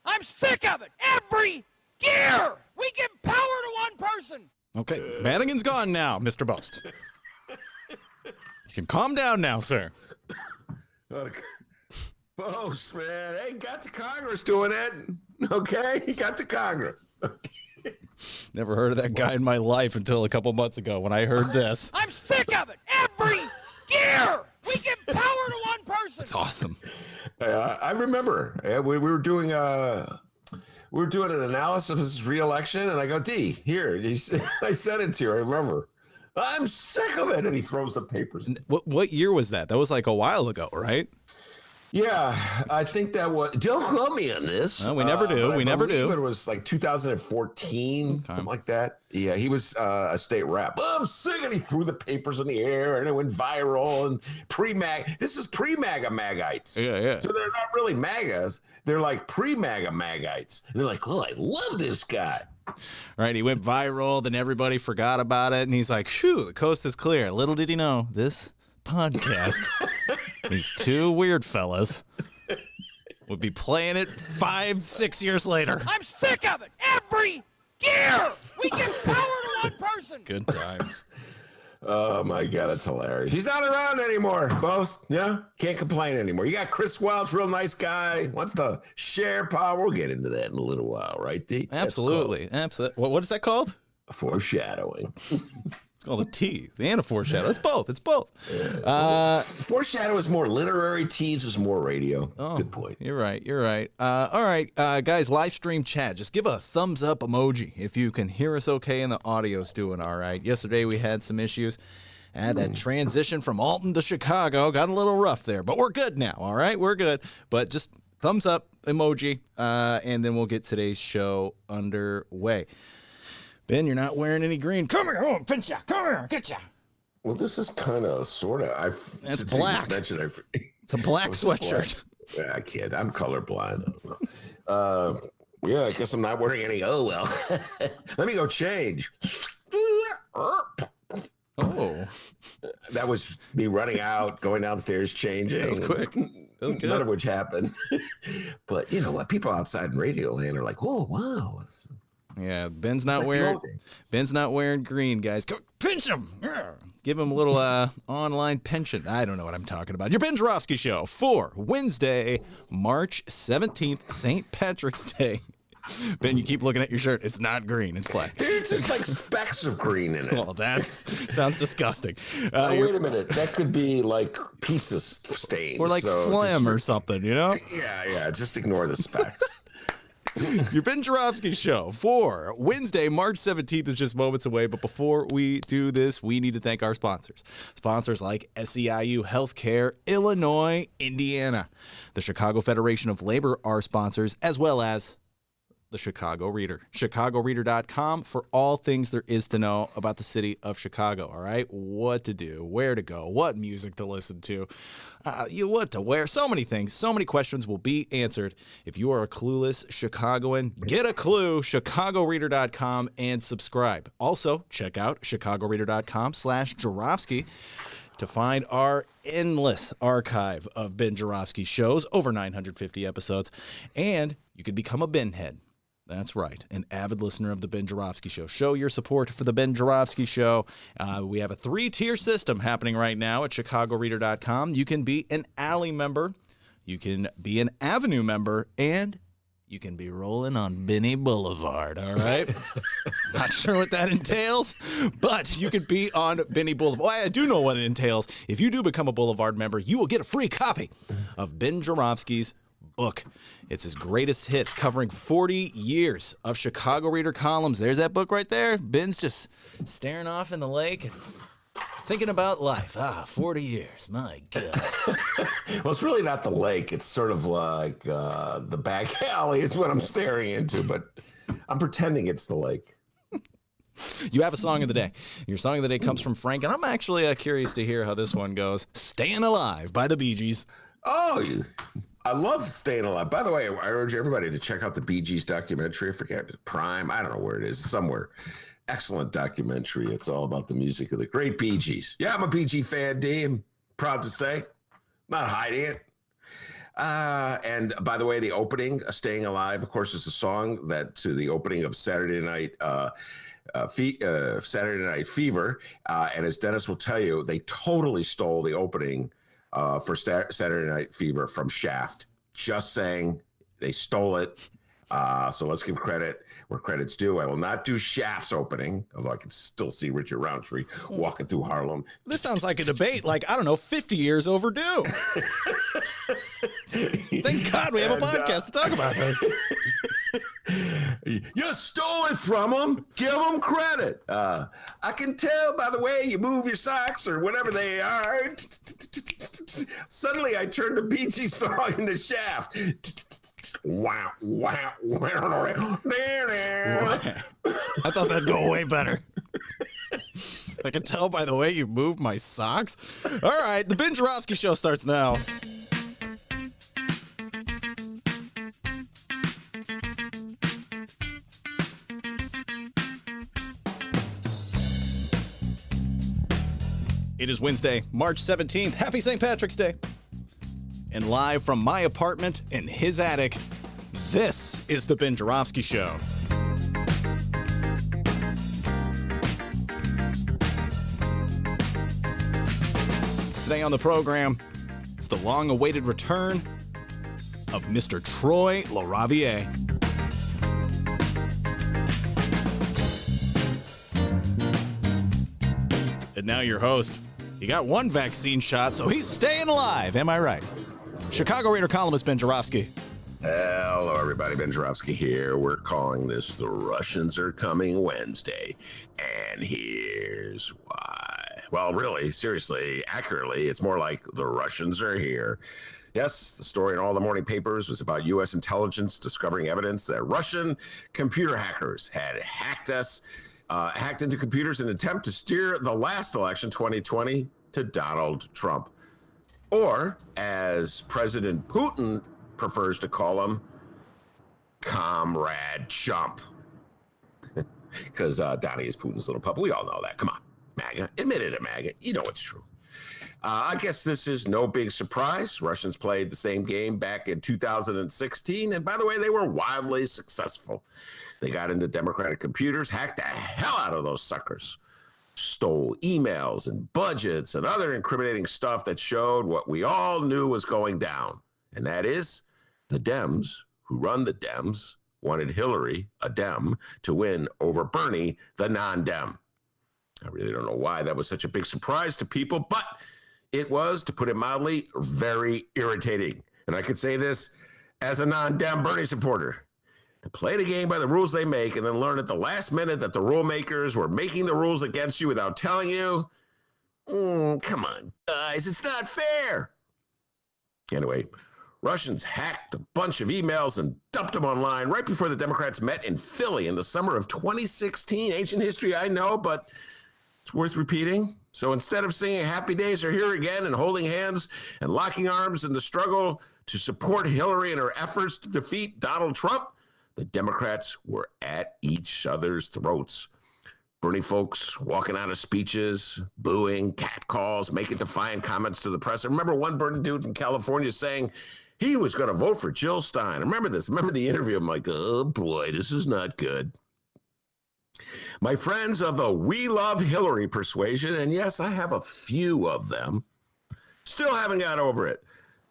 I'm sick of it. Every year we give power to one person. Okay, Madigan's gone now, Mr. Boast. You can calm down now, sir. Okay. Boast, man. Hey, got to Congress doing it. Okay? He got to Congress. Never heard of that guy in my life until a couple months ago when I heard this. I'm sick of it. Every year we give power to one person. It's awesome. I remember we were doing an analysis of his re-election, and I go, D, here. I sent it to you. I remember. I'm sick of it. And he throws the papers. What year was that? That was like a while ago, right? Yeah, I think that was. Don't call me on this. No, we never do. We never do. It was like 2014, something like that. Yeah, he was a state rep. Oh, I'm sick, and he threw the papers in the air, and it went viral. And pre-MAG. This is pre-MAGA Magites. Yeah. So they're not really MAGAs. They're like pre-MAGA Magites. And they're like, oh, I love this guy. Right, he went viral, then everybody forgot about it, and he's like, "Phew, the coast is clear." Little did he know, this podcast, these two weird fellas would be playing it 5-6 years later. I'm sick of it. Every year we give power to one person. Good times. Oh my God, that's hilarious. He's not around anymore, Boast. Yeah, can't complain anymore. You got Chris Welch, real nice guy, wants to share power. We'll get into that in a little while, right, D? Absolutely. What is that called? Foreshadowing. It's called a tease and a foreshadow. It's both. Foreshadow is more literary. Tease is more radio. Oh, good point. You're right. All right, guys, live stream chat. Just give a thumbs up emoji if you can hear us okay and the audio's doing all right. Yesterday we had some issues. That transition from Alton to Chicago got a little rough there, but we're good now, all right? We're good. But just thumbs up emoji, and then we'll get today's show underway. Ben, you're not wearing any green. Come here, oh, pinch ya. Come here, get ya. Well, this is kind of, sort of. That's black. It's a black sweatshirt. Yeah, I kid. I'm colorblind. Yeah, I guess I'm not wearing any. Oh, well. Let me go change. Oh. That was me running out, going downstairs, changing. That was quick. That was good. None of which happened. But you know what? People outside in radio land are like, oh, wow. Yeah, Ben's not wearing green, guys. Go pinch him. Give him a little online pension. I don't know what I'm talking about. Your Ben Joravsky Show for Wednesday, March 17th, St. Patrick's Day. Ben, you keep looking at your shirt. It's not green. It's black. There's just like specks of green in it. Well, that sounds disgusting. Wait a minute. That could be like pizza stains. Or like phlegm or something, you know? Yeah. Just ignore the specks. Your Ben Joravsky Show for Wednesday, March 17th is just moments away. But before we do this, we need to thank our sponsors. Sponsors like SEIU Healthcare, Illinois, Indiana. The Chicago Federation of Labor are sponsors, as well as the Chicago Reader. ChicagoReader.com for all things there is to know about the city of Chicago, all right? What to do, where to go, what music to listen to, what to wear, so many things, so many questions will be answered. If you are a clueless Chicagoan, get a clue, ChicagoReader.com, and subscribe. Also, check out ChicagoReader.com/Joravsky to find our endless archive of Ben Joravsky shows, over 950 episodes, and you can become a Ben head. That's right, an avid listener of the Ben Joravsky Show. Show your support for the Ben Joravsky Show. We have a 3-tier system happening right now at ChicagoReader.com. You can be an Alley member, you can be an Avenue member, and you can be rolling on Benny Boulevard, all right? Not sure what that entails, but you could be on Benny Boulevard. Well, I do know what it entails. If you do become a Boulevard member, you will get a free copy of Ben Joravsky's book. It's his greatest hits, covering 40 years of Chicago Reader columns. There's that book right there. Ben's just staring off in the lake and thinking about life. 40 years. My God. Well, it's really not the lake. It's sort of like the back alley is what I'm staring into, but I'm pretending it's the lake. You have a song of the day. Your song of the day comes from Frank, and I'm actually curious to hear how this one goes. Staying Alive by the Bee Gees. Oh, I love Staying Alive. By the way, I urge everybody to check out the Bee Gees documentary. I forget, Prime. I don't know where it is. Somewhere. Excellent documentary. It's all about the music of the great Bee Gees. Yeah, I'm a Bee Gees fan, D. I'm proud to say. Not hiding it. And by the way, the opening, Staying Alive, of course, is the song that to the opening of Saturday Night Fever. And as Dennis will tell you, they totally stole the opening for Saturday Night Fever from Shaft. Just saying, they stole it. So let's give credit where credit's due. I will not do Shaft's opening, although I can still see Richard Roundtree walking through Harlem. This sounds like a debate, like, I don't know, 50 years overdue. Thank God we have a podcast to talk about this. You stole it from him. Give him credit. I can tell by the way you move your socks or whatever they are. Suddenly I turned the Bee Gees song into Shaft. Wow, wow, wow. I thought that'd go way better. I can tell by the way you moved my socks. All right, the Ben Joravsky Show starts now. It is Wednesday, March 17th. Happy St. Patrick's Day. And live from my apartment in his attic, this is the Ben Joravsky Show. Today on the program, it's the long-awaited return of Mr. Troy LaRaviere. And now your host. He got one vaccine shot, so he's staying alive. Am I right? Chicago Reader columnist Ben Joravsky. Hello, everybody. Ben Joravsky here. We're calling this The Russians Are Coming Wednesday. And here's why. Well, really, seriously, accurately, it's more like the Russians are here. Yes, the story in all the morning papers was about U.S. intelligence discovering evidence that Russian computer hackers had hacked into computers in an attempt to steer the last election, 2020, to Donald Trump. Or, as President Putin prefers to call him, Comrade Chump. Because Donnie is Putin's little pup. We all know that. Come on, MAGA. Admit it, MAGA. You know it's true. I guess this is no big surprise. Russians played the same game back in 2016. And by the way, they were wildly successful. They got into Democratic computers, hacked the hell out of those suckers, stole emails and budgets and other incriminating stuff that showed what we all knew was going down. And that is the Dems, who run the Dems, wanted Hillary, a Dem, to win over Bernie, the non-Dem. I really don't know why that was such a big surprise to people, but it was, to put it mildly, very irritating. And I could say this as a non-Dem Bernie supporter. To play the game by the rules they make and then learn at the last minute that the rule makers were making the rules against you without telling you, come on, guys, it's not fair. Anyway, Russians hacked a bunch of emails and dumped them online right before the Democrats met in Philly in the summer of 2016. Ancient history, I know, but it's worth repeating. So instead of singing Happy Days Are Here Again and holding hands and locking arms in the struggle to support Hillary in her efforts to defeat Donald Trump, the Democrats were at each other's throats. Bernie folks walking out of speeches, booing, catcalls, making defiant comments to the press. I remember one Bernie dude from California saying he was going to vote for Jill Stein. I remember this. I remember the interview. I'm like, oh boy, this is not good. My friends of the We Love Hillary persuasion, and yes, I have a few of them, still haven't got over it.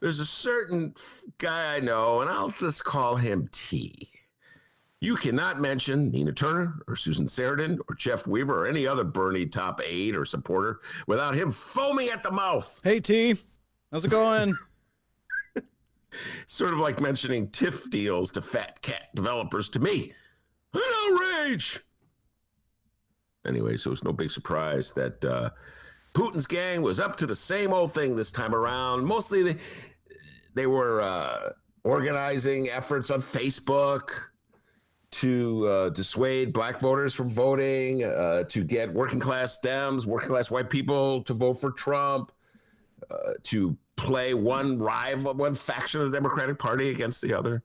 There's a certain guy I know, and I'll just call him T. You cannot mention Nina Turner or Susan Sarandon or Jeff Weaver or any other Bernie top aide or supporter without him foaming at the mouth. Hey, T. How's it going? Sort of like mentioning TIF deals to fat cat developers to me. An outrage. Anyway, so it's no big surprise that Putin's gang was up to the same old thing this time around. Mostly they were organizing efforts on Facebook to dissuade black voters from voting, to get working class Dems, working class white people to vote for Trump, to play one faction of the Democratic Party against the other.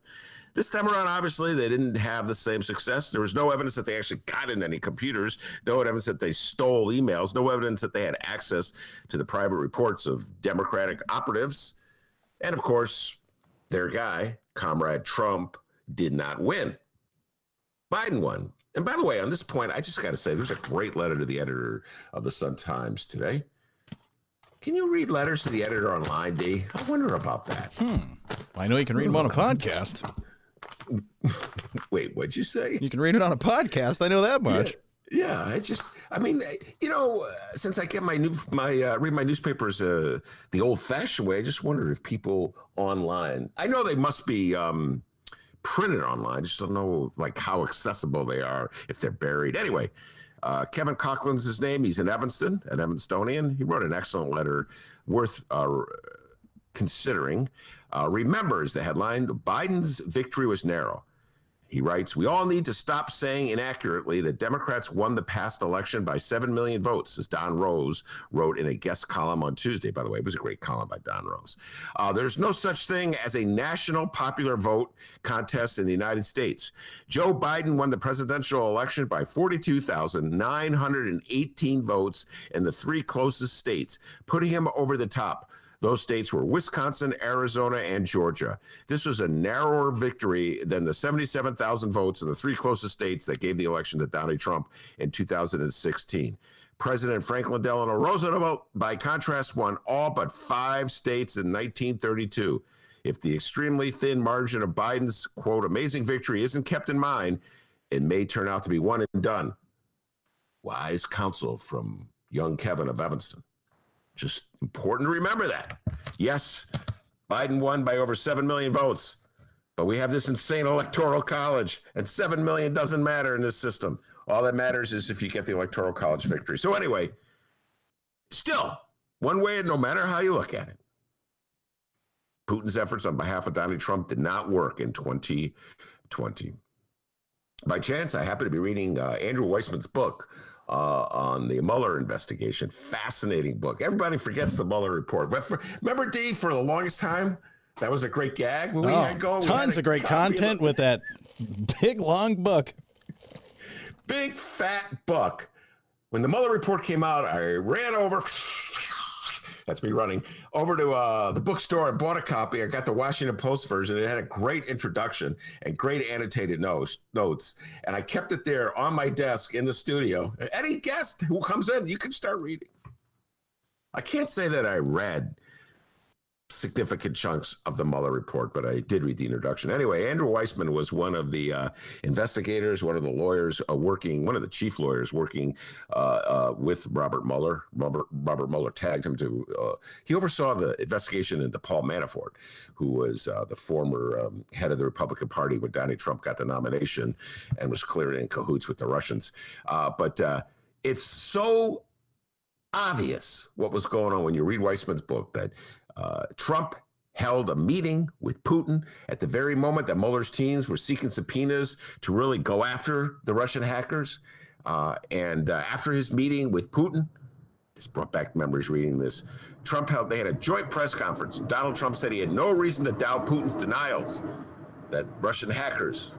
This time around, obviously, they didn't have the same success. There was no evidence that they actually got in any computers, no evidence that they stole emails, no evidence that they had access to the private reports of Democratic operatives. And of course, Their guy, Comrade Trump, did not win. Biden won. And by the way, on this point, I just got to say, there's a great letter to the editor of the Sun-Times today. Can you read letters to the editor online, D? I wonder about that. I know you can read them on a podcast. Wait, what'd you say? You can read it on a podcast. I know that much. Yeah, I mean, since I get read my newspapers the old-fashioned way, I just wondered if people online, I know they must be printed online. I just don't know like how accessible they are if they're buried. Anyway, Kevin Coughlin's his name. He's in Evanston, an Evanstonian. He wrote an excellent letter worth considering. Remember is the headline. Biden's victory was narrow. He writes, we all need to stop saying inaccurately that Democrats won the past election by 7 million votes, as Don Rose wrote in a guest column on Tuesday. By the way, it was a great column by Don Rose. There's no such thing as a national popular vote contest in the United States. Joe Biden won the presidential election by 42,918 votes in the 3 closest states, putting him over the top. Those states were Wisconsin, Arizona, and Georgia. This was a narrower victory than the 77,000 votes in the 3 closest states that gave the election to Donald Trump in 2016. President Franklin Delano Roosevelt, by contrast, won all but 5 states in 1932. If the extremely thin margin of Biden's, quote, amazing victory isn't kept in mind, it may turn out to be one and done. Wise counsel from young Kevin of Evanston. Just important to remember that. Yes, Biden won by over 7 million votes, but we have this insane electoral college, and 7 million doesn't matter in this system. All that matters is if you get the electoral college victory. So anyway, still, one way, no matter how you look at it, Putin's efforts on behalf of Donald Trump did not work in 2020. By chance, I happen to be reading Andrew Weissman's book, on the Mueller investigation. Fascinating book. Everybody forgets the Mueller report. But remember, D, for the longest time, that was a great gag when we had going. Tons of great content with that big, long book. Big, fat book. When the Mueller report came out, I ran over. That's me running over to the bookstore and bought a copy. I got the Washington Post version. It had a great introduction and great annotated notes. And I kept it there on my desk in the studio. Any guest who comes in, you can start reading. I can't say that I read significant chunks of the Mueller report, but I did read the introduction. Anyway, Andrew Weissman was one of the investigators, one of the lawyers one of the chief lawyers working with Robert Mueller. Robert Mueller tagged him to, he oversaw the investigation into Paul Manafort, who was the former head of the Republican Party when Donald Trump got the nomination and was clearly in cahoots with the Russians. But it's so obvious what was going on when you read Weissman's book that Trump held a meeting with Putin at the very moment that Mueller's teams were seeking subpoenas to really go after the Russian hackers. And after his meeting with Putin, this brought back memories reading this, they had a joint press conference. Donald Trump said he had no reason to doubt Putin's denials that Russian hackers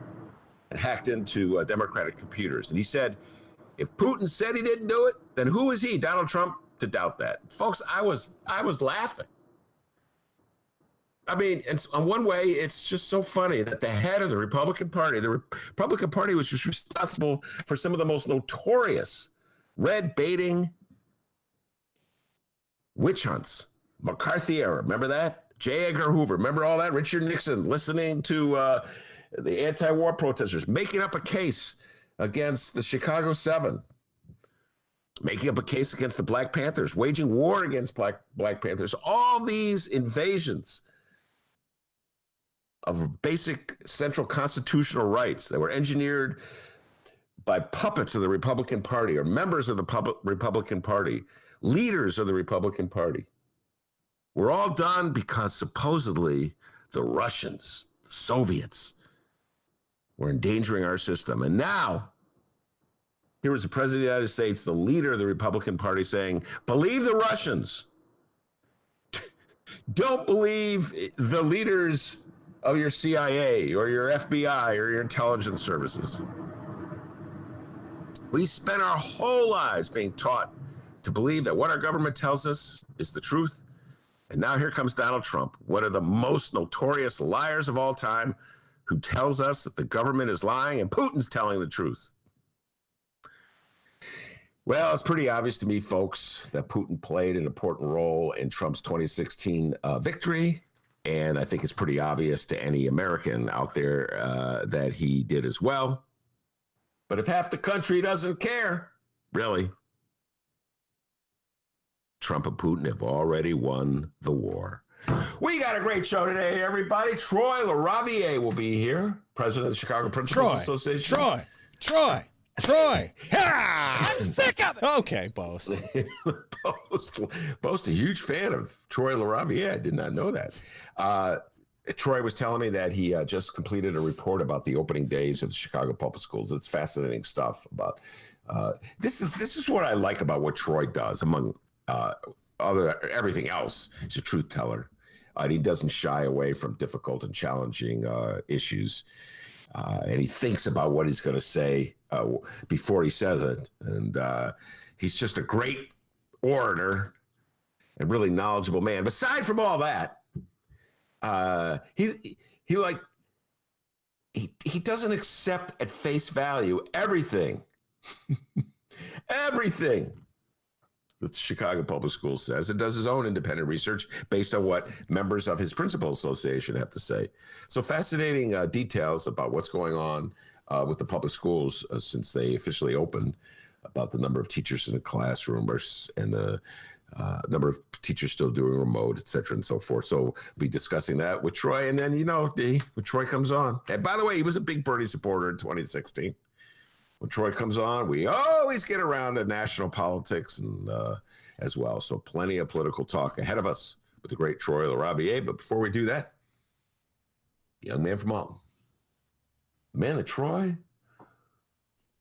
had hacked into Democratic computers. And he said, if Putin said he didn't do it, then who is he, Donald Trump, to doubt that? Folks, I was laughing. I mean, in one way, it's just so funny that the head of the Republican Party was just responsible for some of the most notorious red baiting witch hunts. McCarthy era, remember that? J. Edgar Hoover, remember all that? Richard Nixon listening to the anti-war protesters, making up a case against the Chicago 7, making up a case against the Black Panthers, waging war against Black Panthers. All these invasions of basic central constitutional rights that were engineered by puppets of the Republican Party or members of the Republican Party, leaders of the Republican Party, were all done because supposedly the Russians, the Soviets, were endangering our system. And now, here was the President of the United States, the leader of the Republican Party, saying, believe the Russians. Don't believe the leaders of your CIA or your FBI or your intelligence services. We spend our whole lives being taught to believe that what our government tells us is the truth And now here comes Donald Trump, one of the most notorious liars of all time, who tells us that the government is lying and Putin's telling the truth. Well, it's pretty obvious to me, folks, that Putin played an important role in Trump's 2016 victory. And I think it's pretty obvious to any American out there that he did as well. But if half the country doesn't care, really, Trump and Putin have already won the war. We got a great show today, everybody. Troy LaRaviere will be here, president of the Chicago Principals Association. Troy. I'm sick of it. Okay, Boast. Boast, a huge fan of Troy LaRaviere. I did not know that. Troy was telling me that he just completed a report about the opening days of the Chicago public schools. It's fascinating stuff about this is what I like about what Troy does, among everything else. He's a truth teller. And he doesn't shy away from difficult and challenging issues. And he thinks about what he's going to say before he says it. And he's just a great orator and really knowledgeable man. Aside from all that, he doesn't accept at face value everything that the Chicago Public Schools says, and does his own independent research based on what members of his principal association have to say. So fascinating details about what's going on with the public schools since they officially opened, about the number of teachers in the classroom and the number of teachers still doing remote, et cetera, and so forth. So we'll be discussing that with Troy. And then, when Troy comes on, and by the way, he was a big Bernie supporter in 2016. When Troy comes on, we always get around to national politics and as well. So plenty of political talk ahead of us with the great Troy LaRaviere. But before we do that, young man from Alton, the man that Troy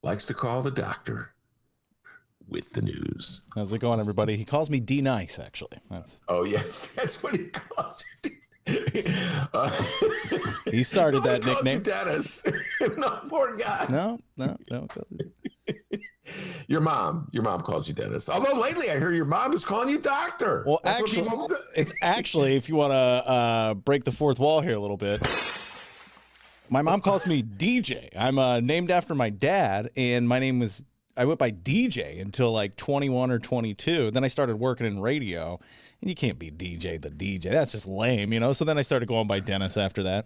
likes to call the doctor with the news. How's it going, everybody? He calls me D Nice, actually. Oh, yes, that's what he calls you. He started that nickname. You Dennis. No, poor guy. No. Your mom calls you Dennis. Although lately I hear your mom is calling you doctor. Well, it's actually, if you want to break the fourth wall here a little bit, my mom calls me DJ. I'm named after my dad, and I went by DJ until like 21 or 22. Then I started working in radio. And you can't be DJ the DJ. That's just lame, So then I started going by Dennis after that.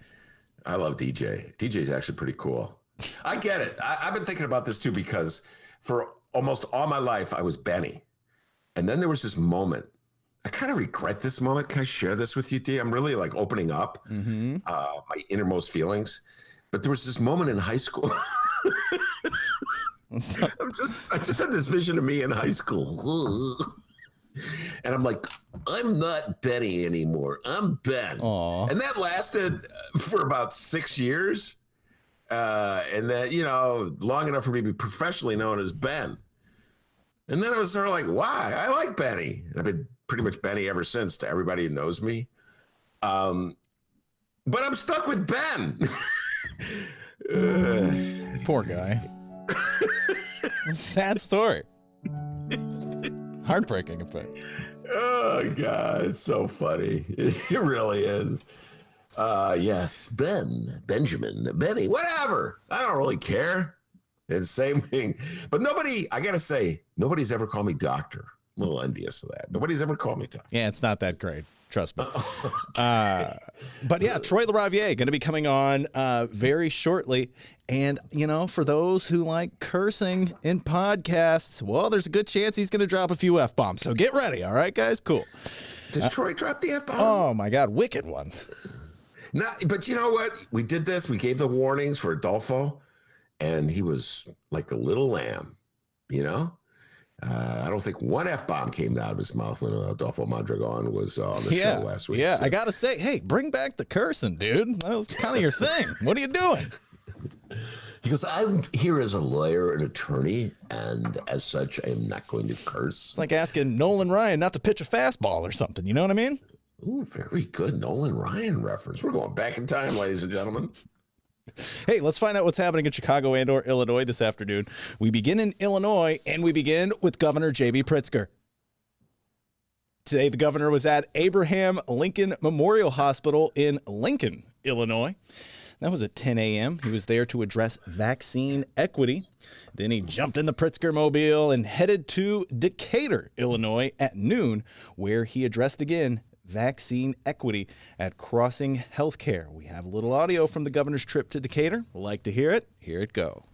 I love DJ. DJ's actually pretty cool. I get it. I've been thinking about this too, because for almost all my life, I was Benny. And then there was this moment. I kind of regret this moment. Can I share this with you, D? I'm really like opening up my innermost feelings. But there was this moment in high school. I just had this vision of me in high school. And I'm like, I'm not Benny anymore. I'm Ben. Aww. And that lasted for about 6 years. And then, long enough for me to be professionally known as Ben. And then I was sort of like, why? I like Benny. And I've been pretty much Benny ever since to everybody who knows me. But I'm stuck with Ben. Poor guy. Sad story. Heartbreaking, in fact. Oh, God, it's so funny. It really is. Yes, Benjamin, Benny, whatever. I don't really care. It's the same thing. But I got to say, nobody's ever called me doctor. I'm a little envious of that. Nobody's ever called me doctor. Yeah, it's not that great. Trust me. But yeah, Troy LaRaviere going to be coming on very shortly. And, for those who like cursing in podcasts, well, there's a good chance he's going to drop a few F-bombs. So get ready. All right, guys? Cool. Does Troy drop the F-bomb? Oh, my God. Wicked ones. But you know what? We did this. We gave the warnings for Adolfo, and he was like a little lamb, I don't think one F-bomb came out of his mouth when Adolfo Mondragon was on the show last week. Yeah, so. I got to say, hey, bring back the cursing, dude. That was kind of your thing. What are you doing? He goes, I'm here as a lawyer and attorney, and as such, I am not going to curse. It's like asking Nolan Ryan not to pitch a fastball or something. You know what I mean? Ooh, very good Nolan Ryan reference. We're going back in time, ladies and gentlemen. Hey, let's find out what's happening in Chicago and/or Illinois this afternoon. We begin in Illinois, and we begin with Governor J.B. Pritzker. Today, the governor was at Abraham Lincoln Memorial Hospital in Lincoln, Illinois. That was at 10 a.m. He was there to address vaccine equity. Then he jumped in the Pritzker mobile and headed to Decatur, Illinois at noon, where he addressed again vaccine equity at Crossing Healthcare. We have a little audio from the governor's trip to Decatur. We'd like to hear it. Here it go.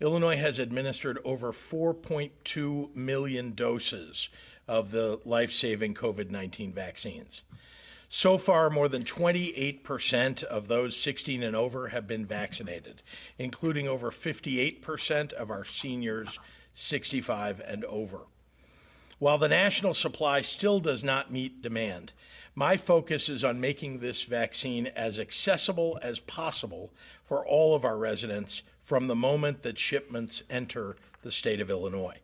Illinois has administered over 4.2 million doses of the life-saving COVID-19 vaccines. So far, more than 28% of those 16 and over have been vaccinated, including over 58% of our seniors 65 and over. While the national supply still does not meet demand, my focus is on making this vaccine as accessible as possible for all of our residents from the moment that shipments enter the state of Illinois.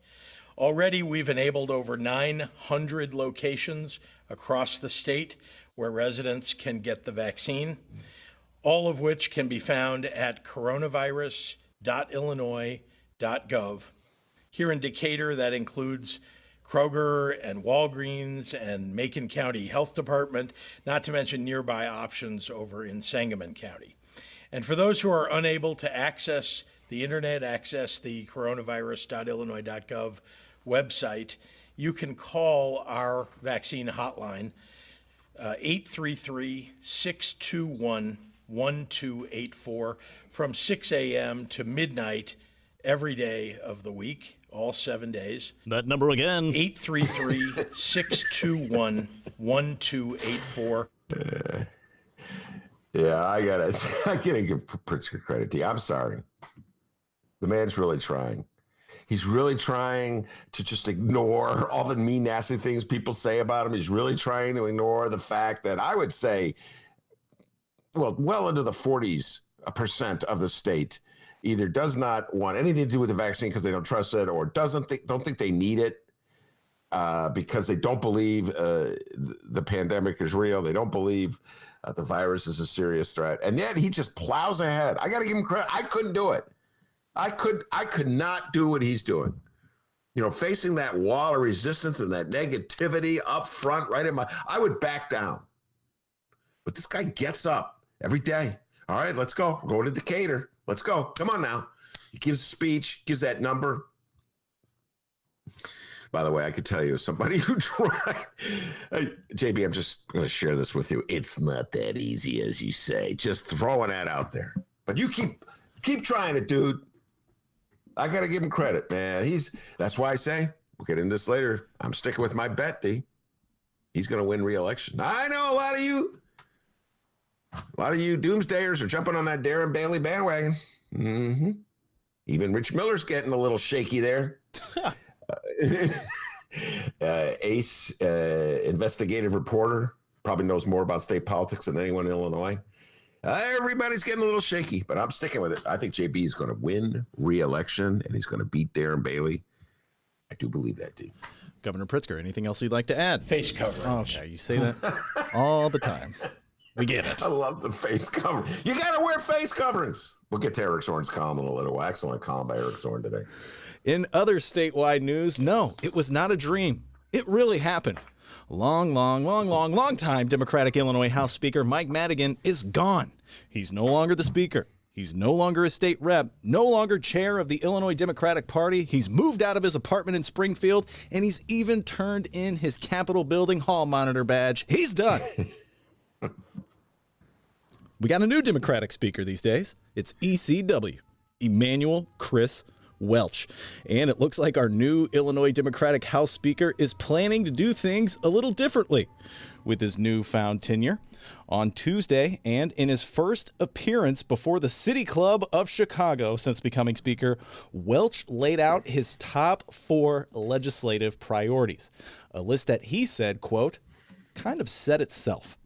Already, we've enabled over 900 locations across the state where residents can get the vaccine, all of which can be found at coronavirus.illinois.gov. Here in Decatur, that includes Kroger and Walgreens and Macon County Health Department, not to mention nearby options over in Sangamon County. And for those who are unable to access the internet, access the coronavirus.illinois.gov website, you can call our vaccine hotline, 833-621-1284 from 6 a.m. to midnight every day of the week, all 7 days. That number again. 833-621-1284. Yeah, I gotta give Pritzker credit to you. I'm sorry. The man's really trying. He's really trying to just ignore all the mean, nasty things people say about him. He's really trying to ignore the fact that I would say, well into the 40% of the state either does not want anything to do with the vaccine because they don't trust it, or don't think they need it because they don't believe the pandemic is real. They don't believe the virus is a serious threat. And yet he just plows ahead. I got to give him credit. I couldn't do it. I could not do what he's doing. You know, facing that wall of resistance and that negativity up front, I would back down. But this guy gets up every day. All right, let's go. We're going to Decatur. Let's go. Come on now. He gives a speech, gives that number. By the way, I could tell you somebody who tried. JB, I'm just going to share this with you. It's not that easy as you say. Just throwing that out there. But you keep trying it, dude. I got to give him credit, man. That's why I say, we'll get into this later, I'm sticking with my bet, D. He's going to win re-election. I know a lot of you doomsdayers are jumping on that Darren Bailey bandwagon. Mm-hmm. Even Rich Miller's getting a little shaky there. Ace, investigative reporter, probably knows more about state politics than anyone in Illinois. Everybody's getting a little shaky, but I'm sticking with it. I think JB is going to win re-election, and he's going to beat Darren Bailey. I do believe that, dude. Governor Pritzker, anything else you'd like to add? Face coverings. Okay, you say that all the time. We get it. I love the face covering. You got to wear face coverings. We'll get to Eric Zorn's column in a little while. Excellent column by Eric Zorn today. In other statewide news, no, it was not a dream. It really happened. Long time Democratic Illinois House Speaker Mike Madigan is gone. He's no longer the Speaker. He's no longer a state rep, no longer chair of the Illinois Democratic Party. He's moved out of his apartment in Springfield, and he's even turned in his Capitol building hall monitor badge. He's done. We got a new Democratic Speaker these days. It's ECW, Emanuel Chris Welch. And it looks like our new Illinois Democratic House Speaker is planning to do things a little differently with his newfound tenure. On Tuesday, and in his first appearance before the City Club of Chicago since becoming Speaker, Welch laid out his top 4 legislative priorities, a list that he said, quote, kind of said itself.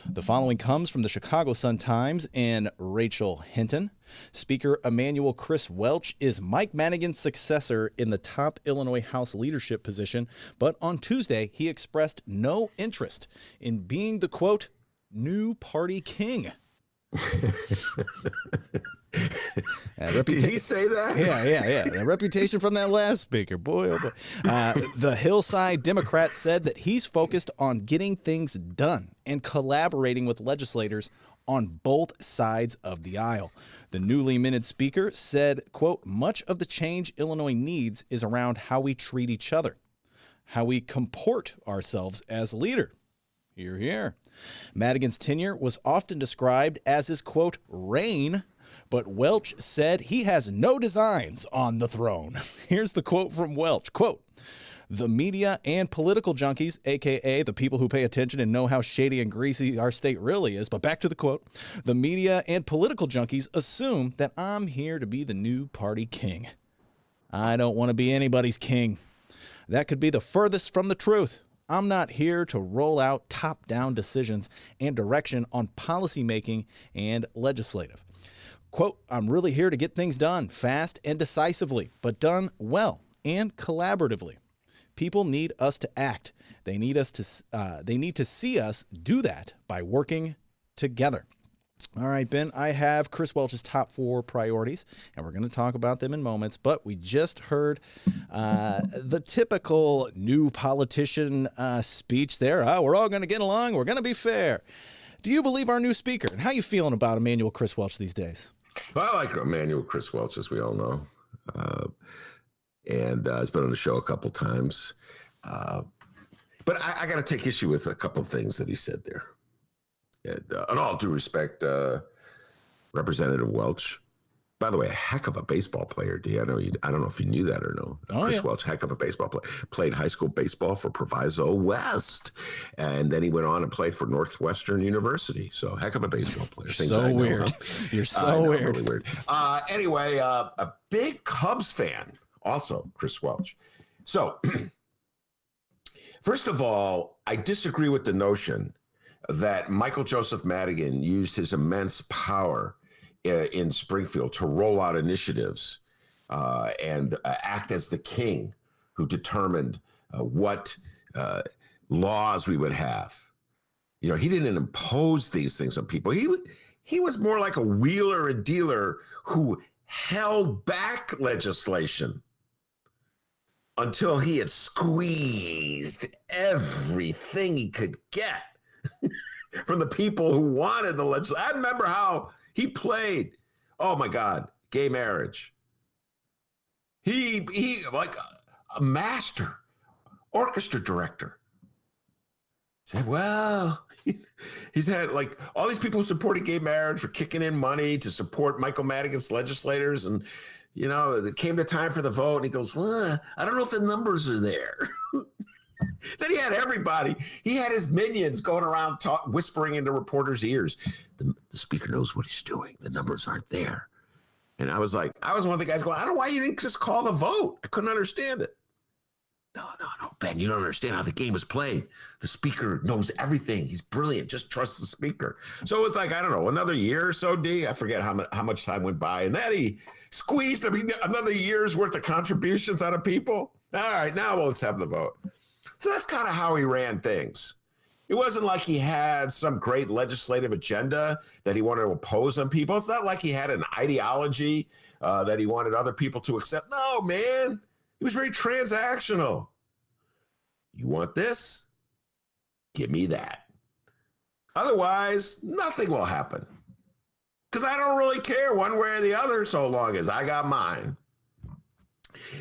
The following comes from the Chicago Sun-Times and Rachel Hinton. Speaker Emanuel Chris Welch is Mike Madigan's successor in the top Illinois House leadership position, but on Tuesday he expressed no interest in being the, quote, new party king. Did he say that? Yeah. The reputation from that last speaker, boy, oh boy. The Hillside Democrat said that he's focused on getting things done and collaborating with legislators on both sides of the aisle. The newly minted speaker said, quote, much of the change Illinois needs is around how we treat each other, how we comport ourselves as leader. Hear, hear. Madigan's tenure was often described as his, quote, reign, but Welch said he has no designs on the throne. Here's the quote from Welch, quote, the media and political junkies, a.k.a. the people who pay attention and know how shady and greasy our state really is, but back to the quote, the media and political junkies assume that I'm here to be the new party king. I don't want to be anybody's king. That could be the furthest from the truth. I'm not here to roll out top-down decisions and direction on policymaking and legislative. Quote, I'm really here to get things done fast and decisively, but done well and collaboratively. People need us to act. They need to see us do that by working together. All right, Ben, I have Chris Welch's top 4 priorities, and we're going to talk about them in moments, but we just heard the typical new politician speech there. We're all going to get along. We're going to be fair. Do you believe our new speaker? And how are you feeling about Emmanuel Chris Welch these days? Well, I like Emmanuel Chris Welch, as we all know. And he's been on the show a couple times. But I got to take issue with a couple of things that he said there. And in all due respect, Representative Welch, by the way, a heck of a baseball player, D. I don't know if you knew that or no. Chris Welch, heck of a baseball player. Played high school baseball for Proviso West. And then he went on and played for Northwestern University. So heck of a baseball player. So weird. You're so weird. Really weird. Anyway, a big Cubs fan. Also, Chris Welch. So, first of all, I disagree with the notion that Michael Joseph Madigan used his immense power in Springfield to roll out initiatives and act as the king who determined what laws we would have. You know, he didn't impose these things on people. He was more like a wheeler and dealer who held back legislation until he had squeezed everything he could get from the people who wanted the legislation. I remember how he played, oh my God, gay marriage. He like a master orchestra director. Said, well, he's had like all these people who supported gay marriage were kicking in money to support Michael Madigan's legislators. And, you know, it came to time for the vote. And he goes, well, I don't know if the numbers are there. Then he had everybody. He had his minions going around whispering into reporters' ears. The speaker knows what he's doing. The numbers aren't there. And I was like, I was one of the guys going, I don't know why you didn't just call the vote. I couldn't understand it. No, Ben, you don't understand how the game is played. The speaker knows everything. He's brilliant. Just trust the speaker. So it's like, I don't know, another year or so, D. I forget how much time went by. And then he squeezed another year's worth of contributions out of people. All right, now let's have the vote. So that's kind of how he ran things. It wasn't like he had some great legislative agenda that he wanted to impose on people. It's not like he had an ideology that he wanted other people to accept. No, man. He was very transactional. You want this? Give me that. Otherwise, nothing will happen. Because I don't really care one way or the other so long as I got mine.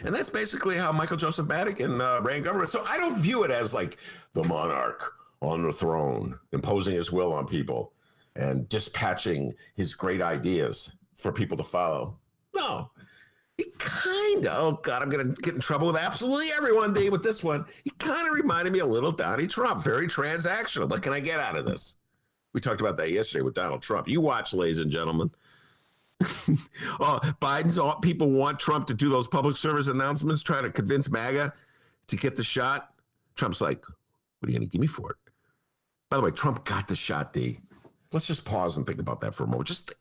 And that's basically how Michael Joseph Madigan ran government. So I don't view it as like the monarch on the throne, imposing his will on people and dispatching his great ideas for people to follow. No. He kind of, oh God, I'm going to get in trouble with absolutely everyone, Dave, with this one. He kind of reminded me a little Donnie Trump, very transactional. What can I get out of this? We talked about that yesterday with Donald Trump. You watch, ladies and gentlemen. People want Trump to do those public service announcements, trying to convince MAGA to get the shot. Trump's like, what are you going to give me for it? By the way, Trump got the shot, D. Let's just pause and think about that for a moment.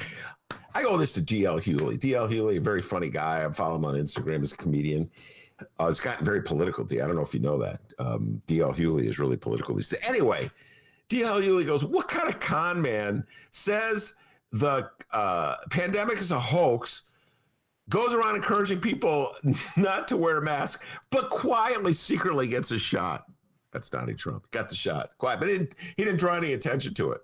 I owe this to D.L. Hewley. D.L. Hewley, a very funny guy. I follow him on Instagram as a comedian. It's gotten very political, D. I don't know if you know that. D.L. Hewley is really political. Anyway, D.L. Hewley goes, what kind of con man says the pandemic is a hoax, goes around encouraging people not to wear a mask, but quietly, secretly gets a shot. That's Donald Trump. Got the shot. Quiet, but he didn't draw any attention to it.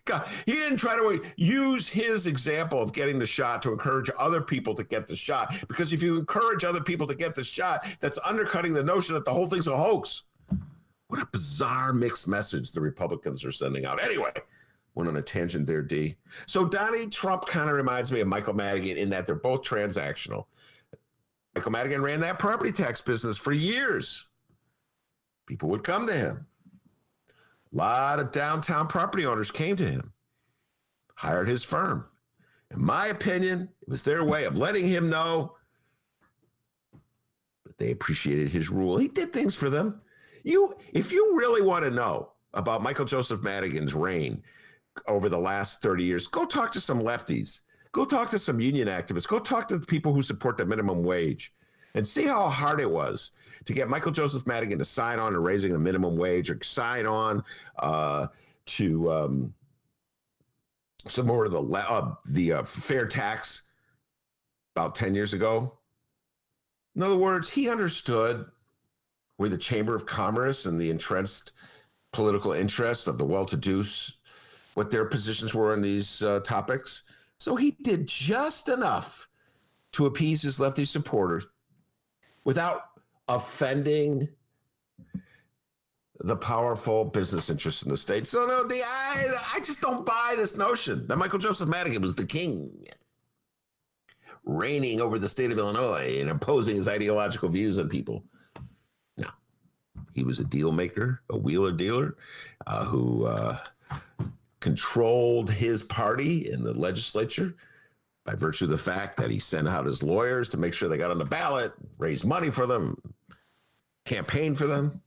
God, he didn't try to use his example of getting the shot to encourage other people to get the shot. Because if you encourage other people to get the shot, that's undercutting the notion that the whole thing's a hoax. What a bizarre mixed message the Republicans are sending out. Anyway, went on a tangent there, D. So Donald Trump kind of reminds me of Michael Madigan in that they're both transactional. Michael Madigan ran that property tax business for years. People would come to him. A lot of downtown property owners came to him, hired his firm. In my opinion, it was their way of letting him know that they appreciated his rule. He did things for them. If you really want to know about Michael Joseph Madigan's reign over the last 30 years, go talk to some lefties. Go talk to some union activists. Go talk to the people who support the minimum wage. And see how hard it was to get Michael Joseph Madigan to sign on to raising the minimum wage or sign on to some more of the fair tax about 10 years ago. In other words, he understood where the Chamber of Commerce and the entrenched political interests of the well-to-do, what their positions were on these topics. So he did just enough to appease his lefty supporters without offending the powerful business interests in the state. So no, I just don't buy this notion that Michael Joseph Madigan was the king, reigning over the state of Illinois and imposing his ideological views on people. No, he was a deal maker, a wheeler dealer who controlled his party in the legislature by virtue of the fact that he sent out his lawyers to make sure they got on the ballot, raise money for them, campaign for them.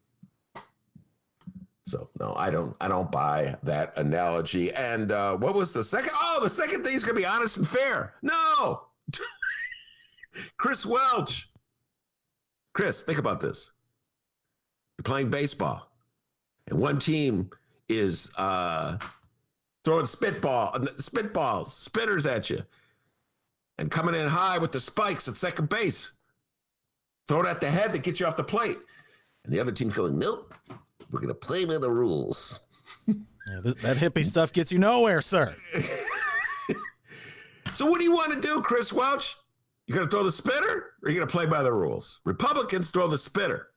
So no, I don't buy that analogy. And what was the second? Oh, the second thing is going to be honest and fair. No, Chris Welch. Chris, think about this. You're playing baseball, and one team is throwing spitballs, spitters at you, and coming in high with the spikes at second base. Throw it at the head that gets you off the plate. And the other team's going, nope, we're going to play by the rules. Yeah, that hippie stuff gets you nowhere, sir. So what do you want to do, Chris Welch? You going to throw the spitter or are you going to play by the rules? Republicans throw the spitter.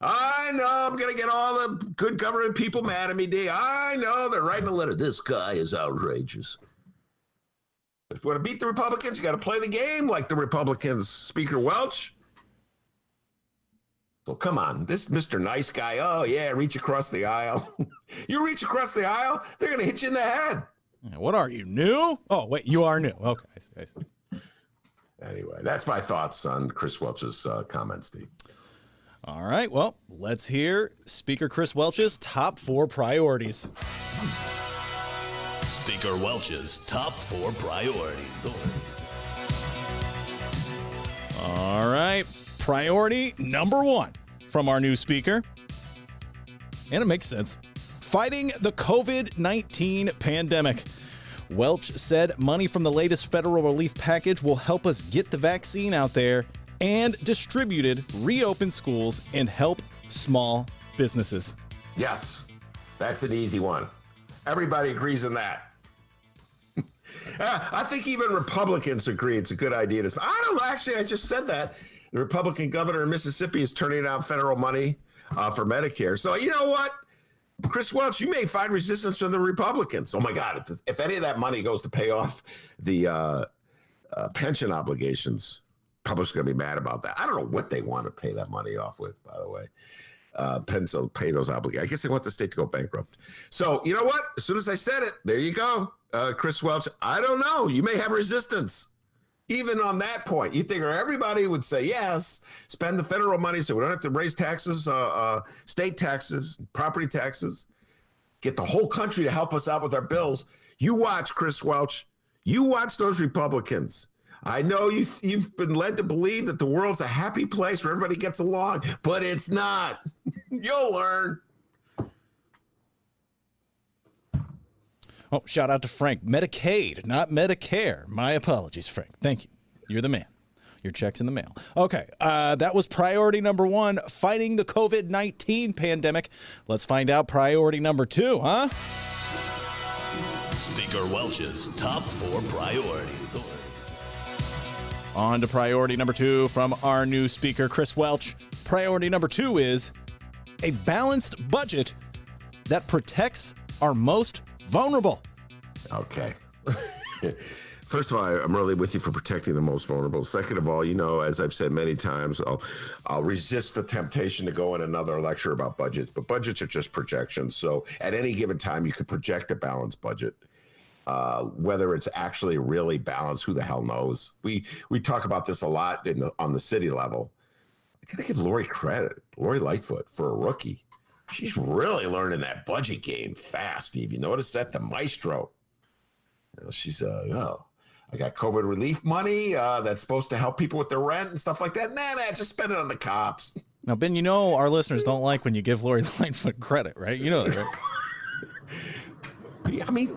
I know I'm going to get all the good government people mad at me, D. I know they're writing a letter. This guy is outrageous. But if you want to beat the Republicans, you got to play the game like the Republicans, Speaker Welch. So come on, this Mr. Nice Guy, oh yeah, reach across the aisle. You reach across the aisle, they're going to hit you in the head. What are you, new? Oh, wait, you are new. Okay, I see. Anyway, that's my thoughts on Chris Welch's comments, Steve. All right, well, let's hear Speaker Chris Welch's top 4 priorities. Speaker Welch's top 4 priorities. All right, priority number 1 from our new speaker, and it makes sense, fighting the COVID-19 pandemic. Welch said money from the latest federal relief package will help us get the vaccine out there and distributed, reopen schools, and help small businesses. Yes, that's an easy one. Everybody agrees on that. I think even Republicans agree it's a good idea to. I don't know. Actually, I just said that. The Republican governor in Mississippi is turning down federal money for Medicare. So you know what, Chris Welch, you may find resistance from the Republicans. Oh my God, if any of that money goes to pay off the pension obligations, Republicans are going to be mad about that. I don't know what they want to pay that money off with, by the way. Pencil pay those obligations. I guess they want the state to go bankrupt. So you know what? As soon as I said it, there you go, Chris Welch. I don't know. You may have resistance, even on that point. You think everybody would say yes, spend the federal money so we don't have to raise taxes, state taxes, property taxes, get the whole country to help us out with our bills. You watch, Chris Welch. You watch those Republicans. I know you've been led to believe that the world's a happy place where everybody gets along, but it's not. You'll learn. Oh, shout out to Frank. Medicaid, not Medicare. My apologies, Frank. Thank you. You're the man. Your check's in the mail. Okay, that was priority number 1, fighting the COVID-19 pandemic. Let's find out priority number 2, huh? Speaker Welch's top 4 priorities. On to priority number 2 from our new speaker, Chris Welch. Priority number 2 is a balanced budget that protects our most vulnerable. Okay. First of all, I'm really with you for protecting the most vulnerable. Second of all, as I've said many times, I'll resist the temptation to go in another lecture about budgets, but budgets are just projections. So at any given time, you could project a balanced budget. Whether it's actually really balanced, who the hell knows? We talk about this a lot on the city level. I gotta give Lori credit, Lori Lightfoot, for a rookie. She's really learning that budget game fast, Steve. You notice that? The maestro. She's I got COVID relief money that's supposed to help people with their rent and stuff like that. Nah, just spend it on the cops. Now, Ben, our listeners don't like when you give Lori Lightfoot credit, right? You know that, right? I mean,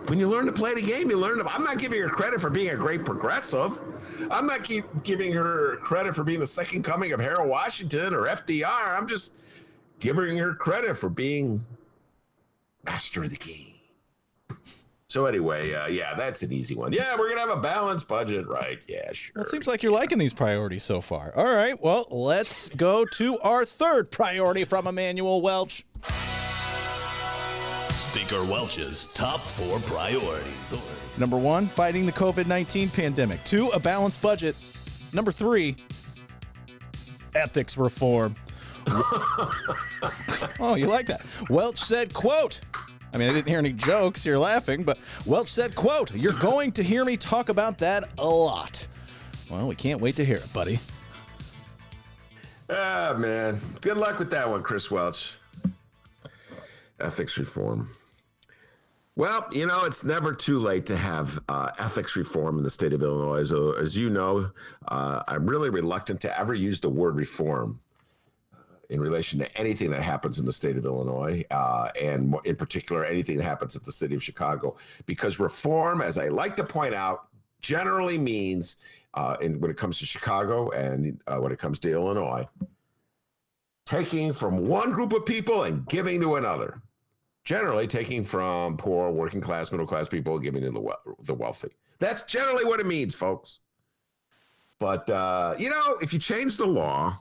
when you learn to play the game, you learn to. I'm not giving her credit for being a great progressive. I'm not giving her credit for being the second coming of Harold Washington or FDR. I'm just giving her credit for being master of the game. So anyway, that's an easy one. Yeah, we're going to have a balanced budget, right? Yeah, sure. Well, it seems like you're liking these priorities so far. All right, well, let's go to our third priority from Emmanuel Welch. Speaker Welch's top 4 priorities. Number 1, fighting the COVID-19 pandemic. 2, a balanced budget. Number 3, ethics reform. Oh, you like that? Welch said, quote, I didn't hear any jokes. You're laughing, but Welch said, quote, "You're going to hear me talk about that a lot." Well, we can't wait to hear it, buddy. Ah, man. Good luck with that one, Chris Welch. Ethics reform. Well, it's never too late to have ethics reform in the state of Illinois. So, as you know, I'm really reluctant to ever use the word reform in relation to anything that happens in the state of Illinois, and in particular, anything that happens at the city of Chicago. Because reform, as I like to point out, generally means, when it comes to Chicago and when it comes to Illinois, taking from one group of people and giving to another. Generally taking from poor, working class, middle class people and giving to the wealthy. That's generally what it means, folks. But, if you change the law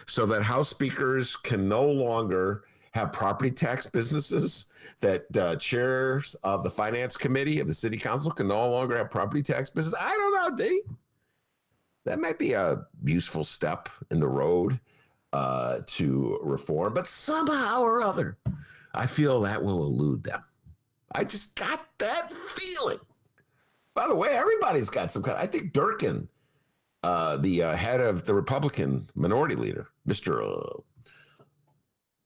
so that House speakers can no longer have property tax businesses, that chairs of the finance committee of the city council can no longer have property tax business, I don't know, D. That might be a useful step in the road to reform, but somehow or other, I feel that will elude them. I just got that feeling. By the way, everybody's got some kind. I think Durkin, the head of the Republican minority leader, Mr.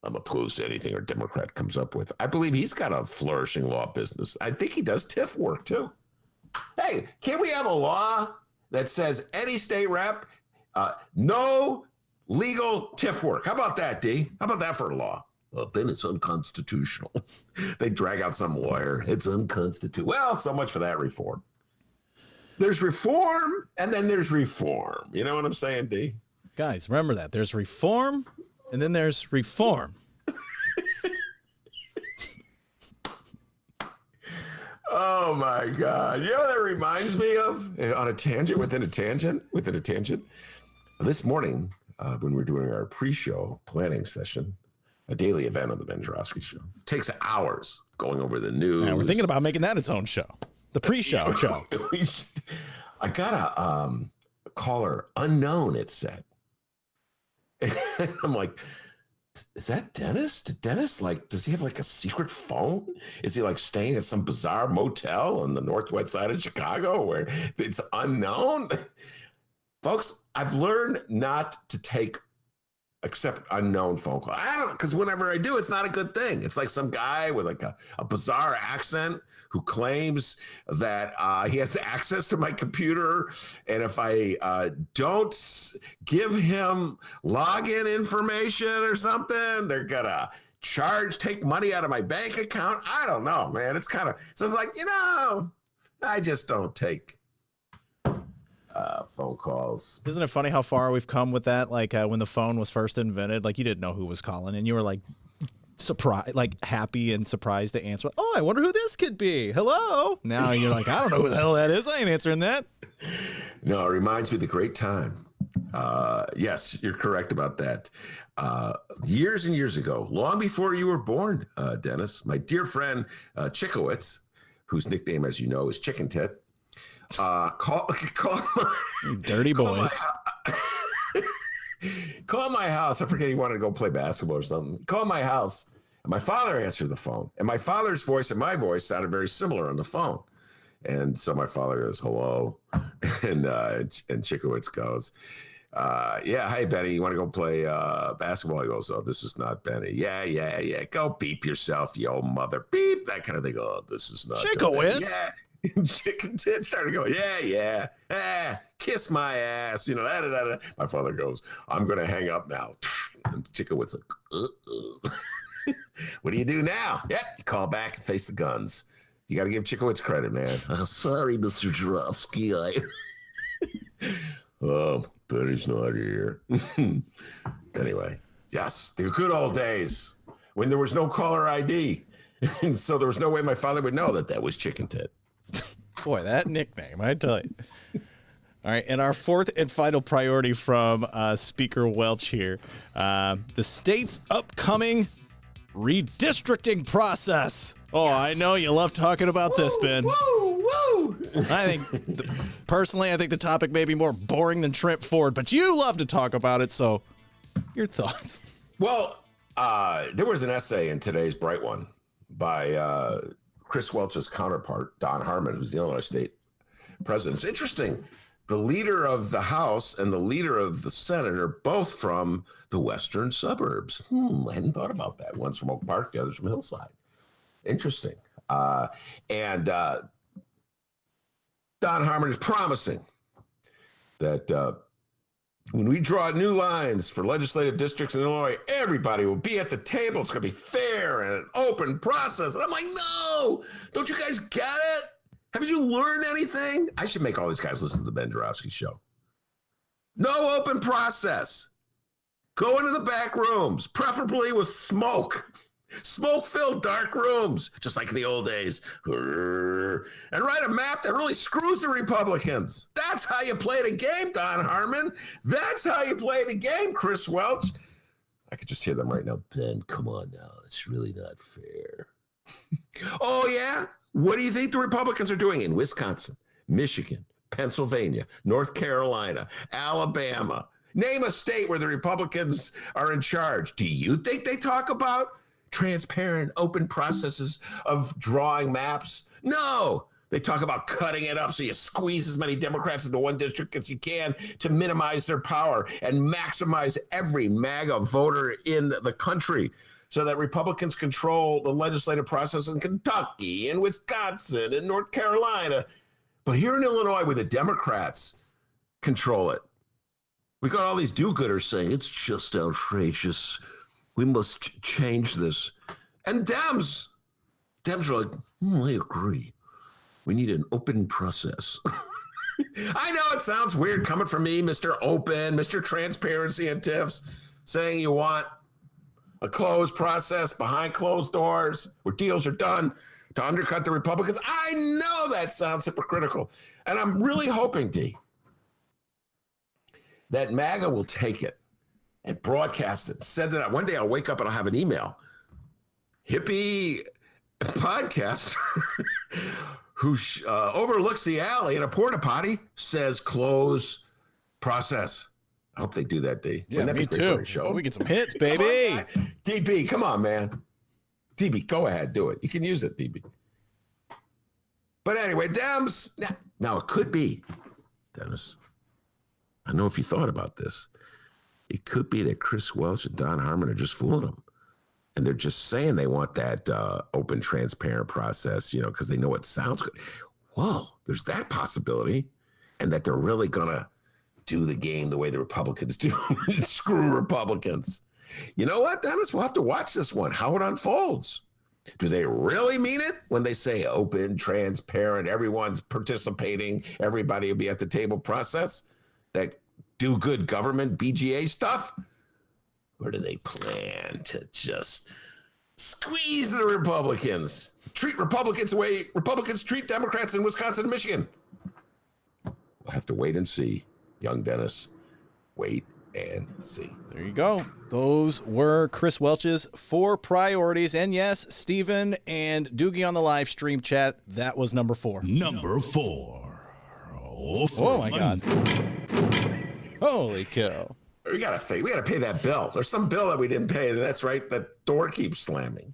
I'm opposed to anything our Democrat comes up with. I believe he's got a flourishing law business. I think he does TIF work too. Hey, can't we have a law that says any state rep, no legal TIF work? How about that, D? How about that for a law? Well, then it's unconstitutional. They drag out some lawyer. It's unconstitutional. Well, so much for that reform. There's reform, and then there's reform. You know what I'm saying, D? Guys, remember that. There's reform, and then there's reform. Oh, my God. You know what that reminds me of? On a tangent, within a tangent. This morning, when we're doing our pre-show planning session, a daily event on the Ben Joravsky Show, takes hours going over the news. Yeah, we're thinking about making that its own show. The pre-show show. I got a caller unknown, it said. I'm like, is that Dennis? Did Dennis, does he have a secret phone? Is he staying at some bizarre motel on the northwest side of Chicago where it's unknown? Folks, I've learned not to accept unknown phone call. I don't, because whenever I do, it's not a good thing. It's like some guy with a bizarre accent who claims that he has access to my computer, and if I don't give him login information or something, they're gonna take money out of my bank account. I don't know, man. It's kind of, so it's like, I just don't take phone calls. Isn't it funny how far we've come with that? Like when the phone was first invented, like you didn't know who was calling and you were like surprised, like happy and surprised to answer. Oh, I wonder who this could be. Hello. Now you're like, I don't know who the hell that is. I ain't answering that. No, it reminds me of the great time. Yes, you're correct about that. Years and years ago, long before you were born, Dennis, my dear friend Chickowitz, whose nickname, as you know, is Chicken Tit, call dirty boys. Call my house. I forget he wanted to go play basketball or something. Call my house. And my father answered the phone. And my father's voice and my voice sounded very similar on the phone. And so my father goes, hello. And Chickowitz goes, yeah, hey, Benny, you want to go play basketball? He goes, oh, this is not Benny. Yeah. Go beep yourself, you old mother. Beep. That kind of thing. Oh, this is not Chickowitz. Yeah. Chicken Tit started going, yeah. Kiss my ass. Da. My father goes, I'm going to hang up now. And Chickowitz like, what do you do now? Yep, you call back and face the guns. You got to give Chickowitz credit, man. Sorry, Mr. Jarofsky. Benny's not here. Anyway, yes, the good old days when there was no caller ID. And so there was no way my father would know that was Chicken Tit. Boy, that nickname, I tell you. All right, and our fourth and final priority from Speaker Welch here, the state's upcoming redistricting process. Oh, I know you love talking about this, Ben. Woo! I think, personally, I think the topic may be more boring than Trent Ford, but you love to talk about it, so your thoughts. Well, there was an essay in today's Bright One by Chris Welch's counterpart, Don Harmon, who's the Illinois State president. It's interesting. The leader of the House and the leader of the Senate are both from the western suburbs. I hadn't thought about that. One's from Oak Park, the other's from Hillside. Interesting. And Don Harmon is promising that when we draw new lines for legislative districts in Illinois, everybody will be at the table. It's going to be fair and an open process. And I'm like, no, don't you guys get it? Haven't you learned anything? I should make all these guys listen to the Ben Jarofsky show. No open process. Go into the back rooms, preferably with smoke. Smoke-filled dark rooms, just like in the old days. And write a map that really screws the Republicans. That's how you play the game, Don Harmon. That's how you play the game, Chris Welch. I could just hear them right now. Ben, come on now. It's really not fair. Oh, yeah? What do you think the Republicans are doing in Wisconsin, Michigan, Pennsylvania, North Carolina, Alabama? Name a state where the Republicans are in charge. Do you think they talk about transparent, open processes of drawing maps? No. They talk about cutting it up so you squeeze as many Democrats into one district as you can to minimize their power and maximize every MAGA voter in the country so that Republicans control the legislative process in Kentucky and Wisconsin and North Carolina. But here in Illinois, where the Democrats control it, we got all these do-gooders saying it's just outrageous. We must change this. And Dems are like, I agree. We need an open process. I know it sounds weird coming from me, Mr. Open, Mr. Transparency and TIFs, saying you want a closed process behind closed doors where deals are done to undercut the Republicans. I know that sounds hypocritical. And I'm really hoping, D, that MAGA will take it and broadcast it. Said that one day I'll wake up and I'll have an email. Hippie podcaster who overlooks the alley in a porta potty says close process. I hope they do that, D. Yeah, me too. Oh, we get some hits, baby. DB, come on, man. DB, go ahead, do it. You can use it, DB. But anyway, Dems. Now it could be, Dennis. I don't know if you thought about this. It could be that Chris Welch and Don Harmon are just fooling them. And they're just saying they want that open, transparent process, because they know it sounds good. Whoa, there's that possibility. And that they're really going to do the game the way the Republicans do. Screw Republicans. You know what, Dennis? We'll have to watch this one, how it unfolds. Do they really mean it when they say open, transparent, everyone's participating, everybody will be at the table process? That do good government BGA stuff? Or do they plan to just squeeze the Republicans? Treat Republicans the way Republicans treat Democrats in Wisconsin and Michigan? We'll have to wait and see, young Dennis. Wait and see. There you go. Those were Chris Welch's 4 priorities. And yes, Stephen and Doogie on the live stream chat, that was number 4. Number 4. Oh my God. Holy cow. We gotta pay that bill. There's some bill that we didn't pay. That's right. The door keeps slamming.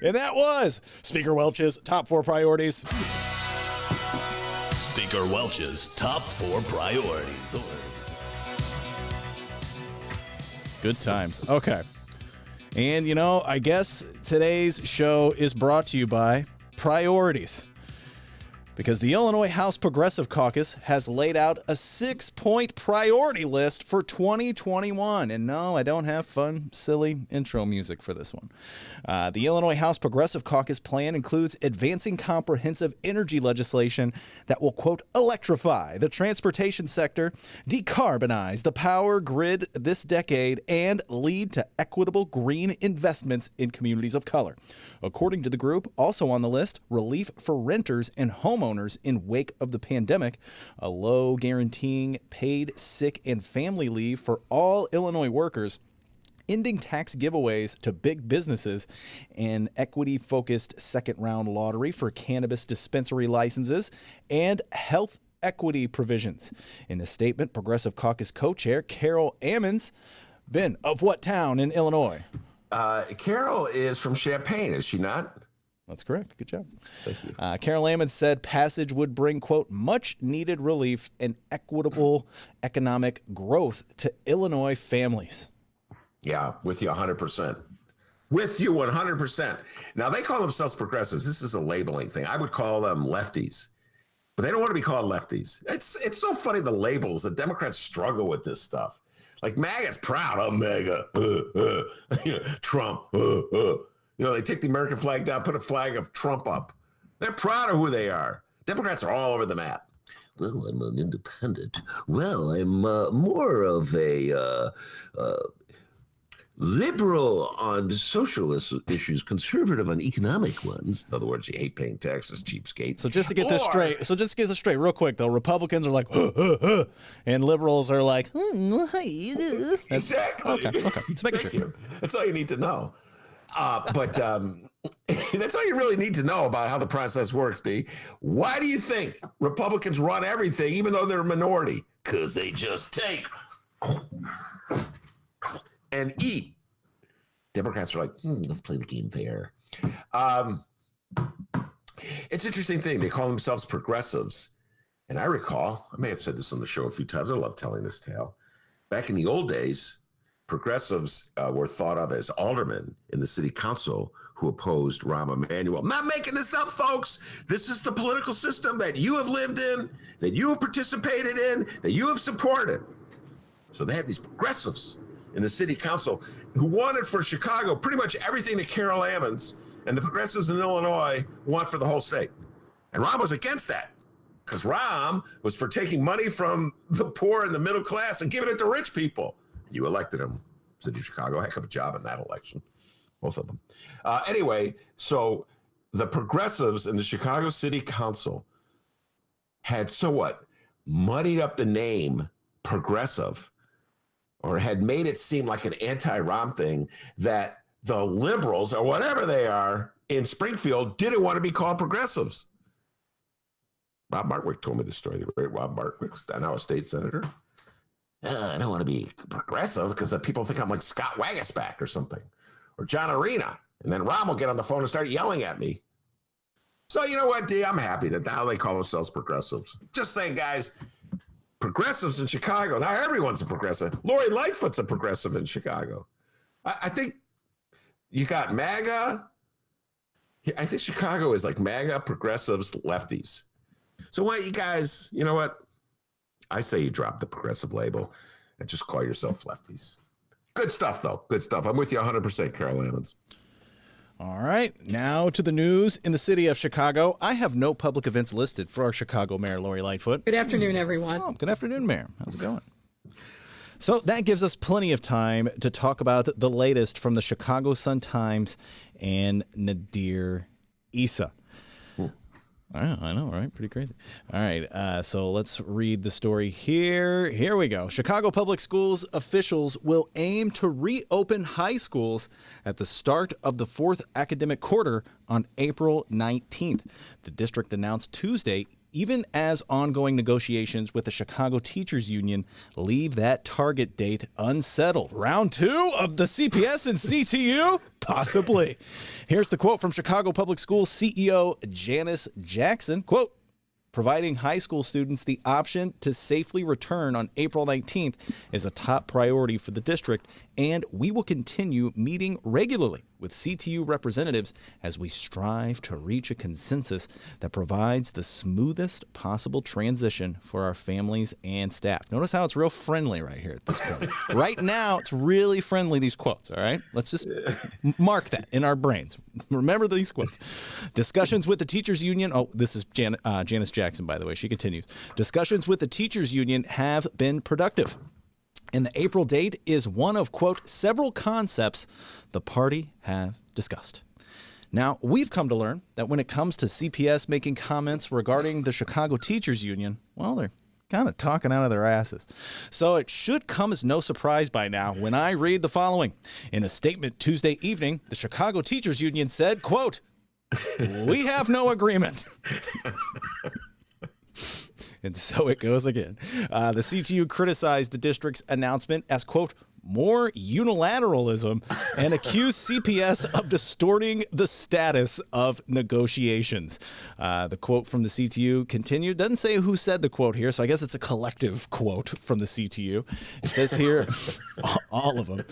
And that was Speaker Welch's top 4 priorities. Speaker Welch's top 4 priorities. Good times. Okay. And, you know, I guess today's show is brought to you by priorities. Because the Illinois House Progressive Caucus has laid out a 6-point priority list for 2021. And no, I don't have fun, silly intro music for this one. The Illinois House Progressive Caucus plan includes advancing comprehensive energy legislation that will, quote, electrify the transportation sector, decarbonize the power grid this decade, and lead to equitable green investments in communities of color. According to the group, also on the list, relief for renters and homeowners in wake of the pandemic, a law guaranteeing paid sick and family leave for all Illinois workers, ending tax giveaways to big businesses, an equity-focused second-round lottery for cannabis dispensary licenses, and health equity provisions. In a statement, Progressive Caucus co-chair Carol Ammons, Ben, of what town in Illinois? Carol is from Champaign, is she not? That's correct. Good job. Thank you. Carol Ammons said passage would bring, quote, much needed relief and equitable economic growth to Illinois families. Yeah, with you 100%. With you 100%. Now, they call themselves progressives. This is a labeling thing. I would call them lefties, but they don't want to be called lefties. It's so funny, the labels. The Democrats struggle with this stuff. Like MAGA's proud of MAGA. Trump. You know, they take the American flag down, put a flag of Trump up. They're proud of who they are. Democrats are all over the map. Well, I'm an independent. Well, I'm more of a liberal on socialist issues, conservative on economic ones. In other words, you hate paying taxes, cheapskate. So just to get this straight, real quick, though, Republicans are like, and liberals are like, exactly. Okay. Just making sure. That's all you need to know. But that's all you really need to know about how the process works, D. Why do you think Republicans run everything, even though they're a minority? Because they just take and eat. Democrats are like, let's play the game fair. It's an interesting thing. They call themselves progressives. And I recall, I may have said this on the show a few times. I love telling this tale. Back in the old days, progressives were thought of as aldermen in the city council who opposed Rahm Emanuel. I'm not making this up, folks. This is the political system that you have lived in, that you have participated in, that you have supported. So they had these progressives in the city council who wanted for Chicago pretty much everything that Carol Ammons and the progressives in Illinois want for the whole state. And Rahm was against that because Rahm was for taking money from the poor and the middle class and giving it to rich people. You elected him. City of Chicago, heck of a job in that election. Both of them. Anyway, so the progressives in the Chicago City Council had muddied up the name progressive, or had made it seem like an anti-Rahm thing, that the liberals, or whatever they are, in Springfield didn't want to be called progressives. Rob Martwick told me this story. The great Rob Martwick, now a state senator. I don't want to be progressive because the people think I'm like Scott Wagasback or something, or John Arena. And then Rahm will get on the phone and start yelling at me. So you know what, D? I'm happy that now they call themselves progressives. Just saying, guys, progressives in Chicago. Now everyone's a progressive. Lori Lightfoot's a progressive in Chicago. I think you got MAGA. I think Chicago is like MAGA, progressives, lefties. So why you guys, you know what? I say you drop the progressive label and just call yourself lefties. Good stuff, though. Good stuff. I'm with you 100%, Carol Ammons. All right, now to the news in the city of Chicago. I have no public events listed for our Chicago Mayor, Lori Lightfoot. Good afternoon, everyone. Oh, good afternoon, Mayor. How's it going? So that gives us plenty of time to talk about the latest from the Chicago Sun-Times and Nadir Issa. Wow, I know, right? Pretty crazy. All right, so let's read the story here. Here we go. Chicago Public Schools officials will aim to reopen high schools at the start of the fourth academic quarter on April 19th. The district announced Tuesday, even as ongoing negotiations with the Chicago Teachers Union leave that target date unsettled. Round 2 of the CPS and CTU? Possibly. Here's the quote from Chicago Public Schools CEO Janice Jackson. Quote, providing high school students the option to safely return on April 19th is a top priority for the district, and we will continue meeting regularly with CTU representatives as we strive to reach a consensus that provides the smoothest possible transition for our families and staff. Notice how it's real friendly right here at this point. Right now, it's really friendly, these quotes, all right? Let's just mark that in our brains. Remember these quotes. Discussions with the teachers union. Oh, this is Janice Jackson, by the way. She continues. Discussions with the teachers union have been productive. And the April date is one of, quote, several concepts the party have discussed. Now, we've come to learn that when it comes to CPS making comments regarding the Chicago Teachers Union, well, they're kind of talking out of their asses. So it should come as no surprise by now when I read the following. In a statement Tuesday evening, the Chicago Teachers Union said, quote, we have no agreement. And so it goes again. The CTU criticized the district's announcement as, quote, more unilateralism and accused CPS of distorting the status of negotiations. The quote from the CTU continued. Doesn't say who said the quote here, so I guess it's a collective quote from the CTU. It says here, all of them.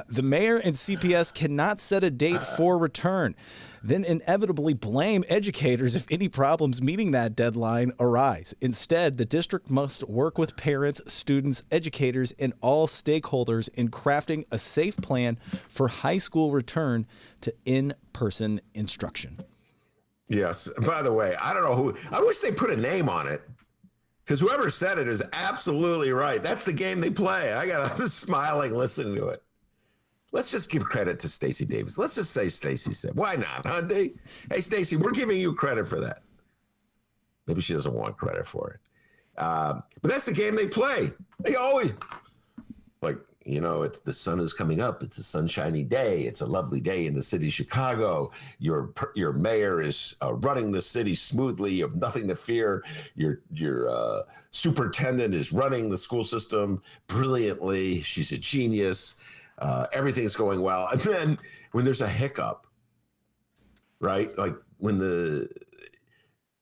The mayor and CPS cannot set a date for return, then inevitably blame educators if any problems meeting that deadline arise. Instead, the district must work with parents, students, educators, and all stakeholders in crafting a safe plan for high school return to in-person instruction. Yes. By the way, I don't know who. I wish they put a name on it, because whoever said it is absolutely right. That's the game they play. I'm smiling listening to it. Let's just give credit to Stacey Davis. Let's just say Stacey said, why not, huh, D? Hey, Stacey, we're giving you credit for that. Maybe she doesn't want credit for it. But that's the game they play. They always, like, you know, it's the sun is coming up. It's a sunshiny day. It's a lovely day in the city of Chicago. Your mayor is running the city smoothly. You have nothing to fear. Your superintendent is running the school system brilliantly. She's a genius. Everything's going well. And then when there's a hiccup, right? Like when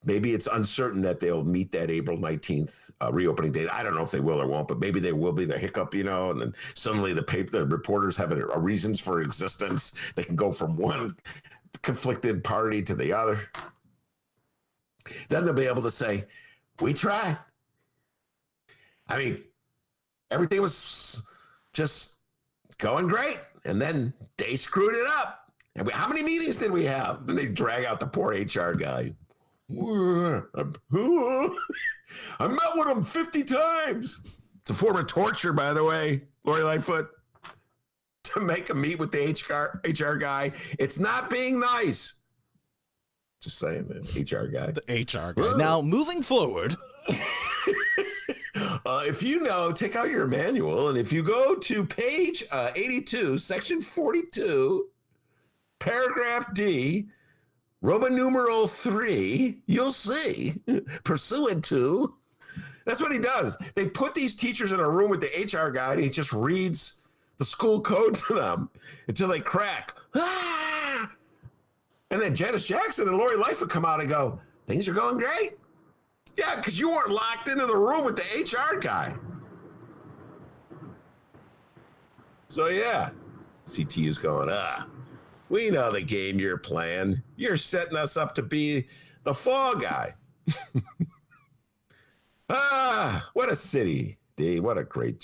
maybe it's uncertain that they'll meet that April 19th reopening date. I don't know if they will or won't, but maybe they will be the hiccup, you know, and then suddenly the reporters have a reasons for existence. They can go from one conflicted party to the other. Then they'll be able to say, we tried. I mean, everything was just going great, and then they screwed it up. And how many meetings did we have? Then they drag out the poor HR guy. I met with him 50 times. It's a form of torture, by the way, Lori Lightfoot, to make him meet with the HR guy. It's not being nice. Just saying, the HR guy. The HR guy. Now, moving forward. If you know, take out your manual, and if you go to page 82, section 42, paragraph D, Roman numeral 3, you'll see, pursuant to, that's what he does. They put these teachers in a room with the HR guy, and he just reads the school code to them until they crack. Ah! And then Janice Jackson and Lori Lightfoot come out and go, things are going great. Yeah, because you weren't locked into the room with the HR guy. So, yeah, CTU's going, we know the game you're playing. You're setting us up to be the fall guy. What a city, D. What a great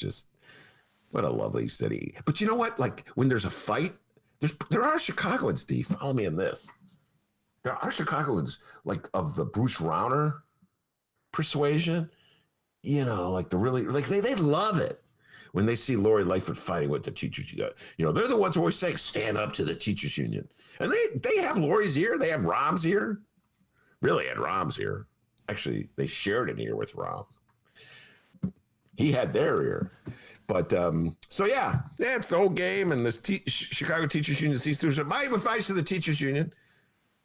What a lovely city. But you know what? Like when there's a fight, there are Chicagoans, D. Follow me in this. There are Chicagoans like of the Bruce Rauner persuasion. You know, like the really like they love it when they see Lori Lightfoot fighting with the teachers. You know, they're the ones who always saying stand up to the teachers union, and they have Lori's ear. They have Rahm's ear. Really had Rahm's ear. Actually, they shared an ear with Rahm. He had their ear. But so yeah, it's the whole game, and this Chicago Teachers Union sees through. So my advice to the teachers union,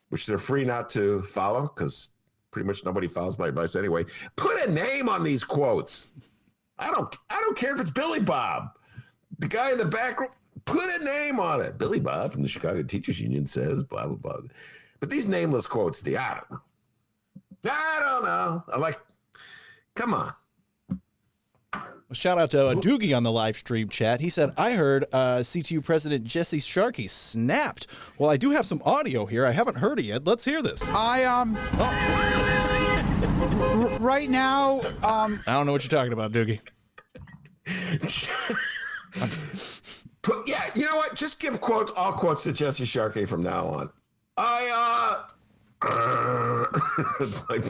which they're free not to follow, because pretty much nobody follows my advice anyway. Put a name on these quotes. I don't care if it's Billy Bob, the guy in the back row. Put a name on it. Billy Bob from the Chicago Teachers Union says blah blah blah. But these nameless quotes, I don't know. I'm like, come on. Shout out to Doogie on the live stream chat. He said, I heard CTU President Jesse Sharkey snapped. Well, I do have some audio here. I haven't heard it yet. Let's hear this. Right now, I don't know what you're talking about, Doogie. Yeah, you know what? Just give all quotes to Jesse Sharkey from now on. It's like,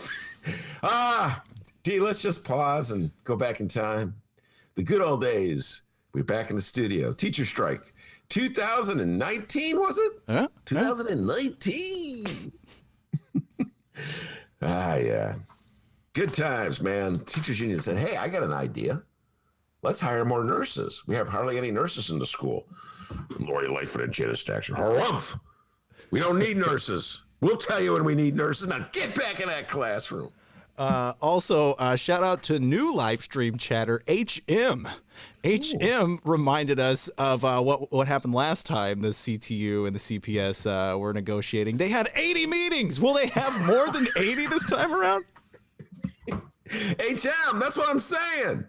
D, let's just pause and go back in time. The good old days. We're back in the studio. Teacher strike. 2019, was it? Huh? 2019. Yeah. Good times, man. Teachers union said, hey, I got an idea. Let's hire more nurses. We have hardly any nurses in the school. Lori Lightfoot and Janice Jackson. Harumph. We don't need nurses. We'll tell you when we need nurses. Now get back in that classroom. Also, shout out to new live stream chatter, HM. HM reminded us of what happened last time the CTU and the CPS were negotiating. They had 80 meetings. Will they have more than 80 this time around? HM, that's what I'm saying.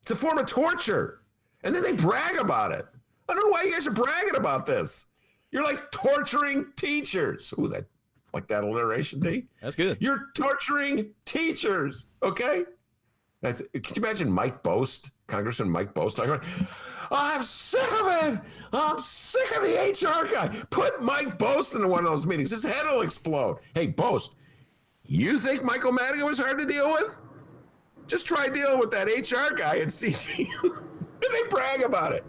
It's a form of torture. And then they brag about it. I don't know why you guys are bragging about this. You're like torturing teachers. Ooh, that like that alliteration, D? That's good. You're torturing teachers, okay? Can you imagine Mike Bost, Congressman Mike Bost, talking about, I'm sick of it. I'm sick of the HR guy. Put Mike Bost into one of those meetings. His head will explode. Hey, Bost, you think Michael Madigan was hard to deal with? Just try dealing with that HR guy at CTU. And they brag about it.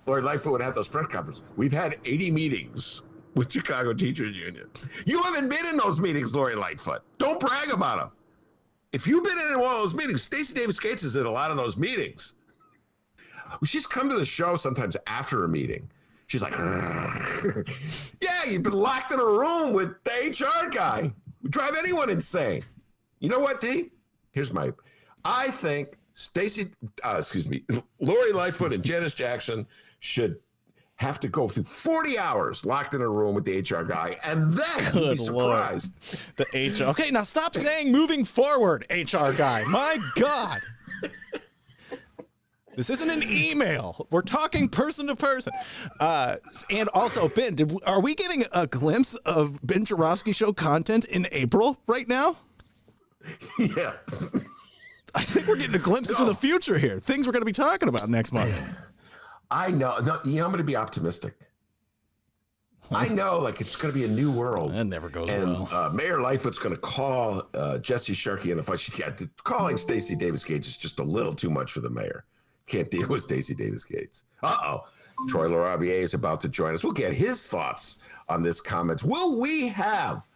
Lori Lightfoot would have those press conferences. We've had 80 meetings with Chicago Teachers Union. You haven't been in those meetings, Lori Lightfoot. Don't brag about them. If you've been in one of those meetings, Stacey Davis Gates is in a lot of those meetings. She's come to the show sometimes after a meeting. She's like, yeah, you've been locked in a room with the HR guy. We drive anyone insane. You know what, D? I think Lori Lightfoot and Janice Jackson should have to go through 40 hours locked in a room with the HR guy, and then you'll be surprised. Lord. The HR. Okay, now stop saying moving forward, HR guy. My God. This isn't an email. We're talking person to person. And also, Ben, are we getting a glimpse of Ben Joravsky Show content in April right now? Yes. I think we're getting a glimpse into the future here. Things we're going to be talking about next month. I know. No, I'm going to be optimistic. I know, like, it's going to be a new world. That never goes well. well. Mayor Lightfoot's going to call Jesse Sharkey in the fight. Calling Stacey Davis Gates is just a little too much for the mayor. Can't deal with Stacey Davis Gates. Troy LaRaviere is about to join us. We'll get his thoughts on this comments. Will we have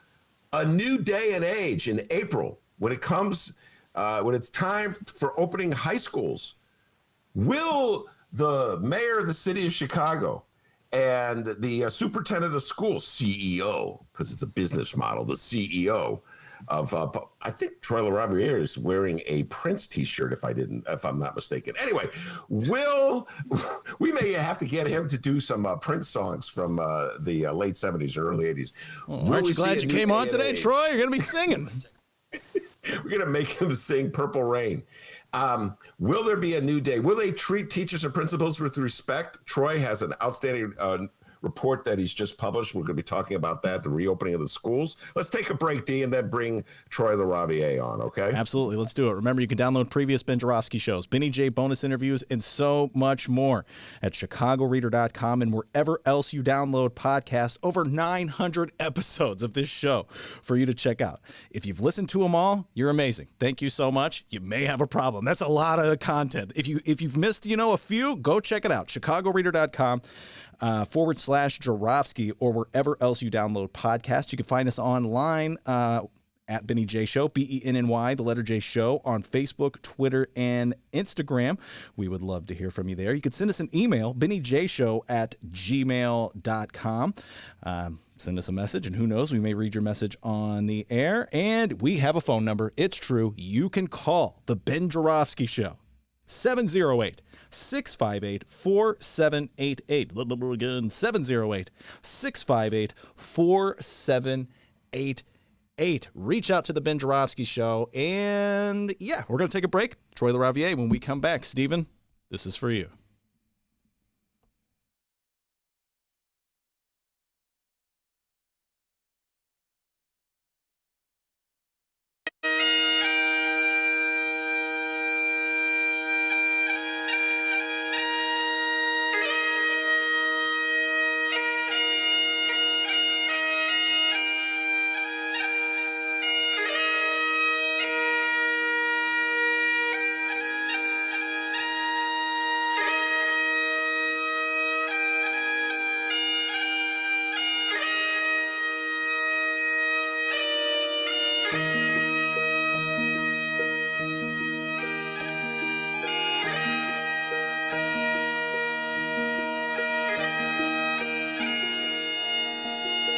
a new day and age in April when it comes, when it's time for opening high schools? Will the mayor of the city of Chicago and the superintendent of schools, CEO, because it's a business model, the CEO of, I think Troy LaRaviere is wearing a Prince t-shirt, if I'm not mistaken. Anyway, we may have to get him to do some Prince songs from the late 70s, early 80s. Aren't you glad you came on today, Troy? You're going to be singing. We're going to make him sing Purple Rain. Will there be a new day? Will they treat teachers and principals with respect? Troy has an outstanding report that he's just published. We're going to be talking about that, the reopening of the schools. Let's take a break, D, and then bring Troy LaRaviere on, okay? Absolutely. Let's do it. Remember, you can download previous Ben Joravsky shows, Benny J bonus interviews, and so much more at chicagoreader.com and wherever else you download podcasts. Over 900 episodes of this show for you to check out. If you've listened to them all, you're amazing. Thank you so much. You may have a problem. That's a lot of content. If you've missed, a few, go check it out. chicagoreader.com /Joravsky or wherever else you download podcasts. You can find us online at Benny J Show, BENNY, the letter J Show, on Facebook, Twitter, and Instagram. We would love to hear from you there. You could send us an email, bennyjshow@gmail.com. Send us a message, and who knows, we may read your message on the air. And we have a phone number. It's true. You can call the Ben Joravsky Show. 708-658-4788. Little number again, 708-658-4788. Reach out to the Ben Joravsky Show. And yeah, we're going to take a break. Troy LaRaviere, when we come back, Stephen, this is for you.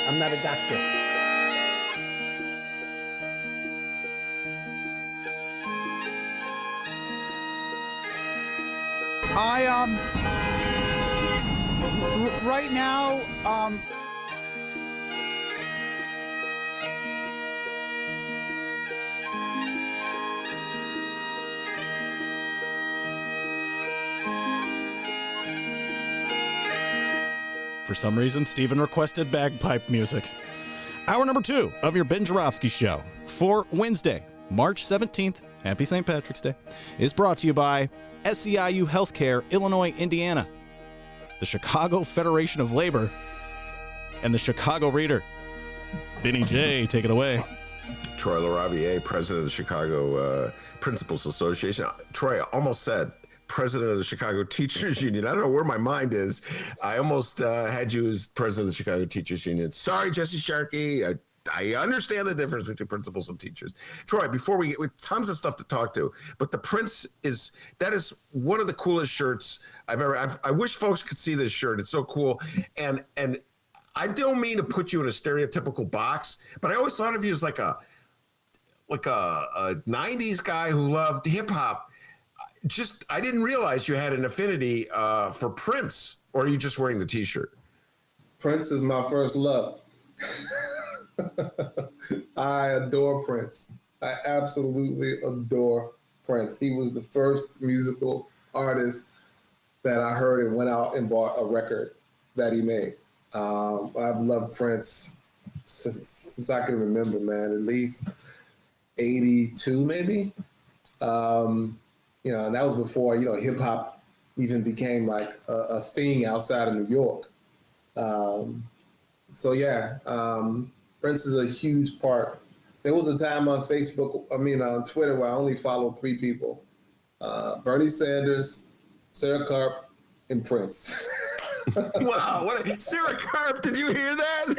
I'm not a doctor. Right now, For some reason, Stephen requested bagpipe music. Hour number 2 of your Ben Joravsky Show for Wednesday, March 17th, happy St. Patrick's Day, is brought to you by SEIU Healthcare, Illinois, Indiana, the Chicago Federation of Labor, and the Chicago Reader. Benny J, take it away. Troy LaRaviere, president of the Chicago Principals Association. Troy, I almost said president of the Chicago Teachers Union. I don't know where my mind is. I almost had you as president of the Chicago Teachers Union. Sorry, Jesse Sharkey. I understand the difference between principals and teachers. Troy, before we get with tons of stuff to talk to, but the Prince is one of the coolest shirts I've ever. I wish folks could see this shirt. It's so cool, and I don't mean to put you in a stereotypical box, but I always thought of you as like a 90s guy who loved hip hop. I didn't realize you had an affinity for Prince, or are you just wearing the t-shirt? Prince is my first love. I adore Prince. I absolutely adore Prince. He was the first musical artist that I heard and went out and bought a record that he made. I've loved Prince since I can remember, man, at least 82 maybe. And that was before, hip hop even became like a thing outside of New York. Prince is a huge part. There was a time on on Twitter where I only followed 3 people. Bernie Sanders, Sarah Karp, and Prince. Wow, Sarah Karp, did you hear that?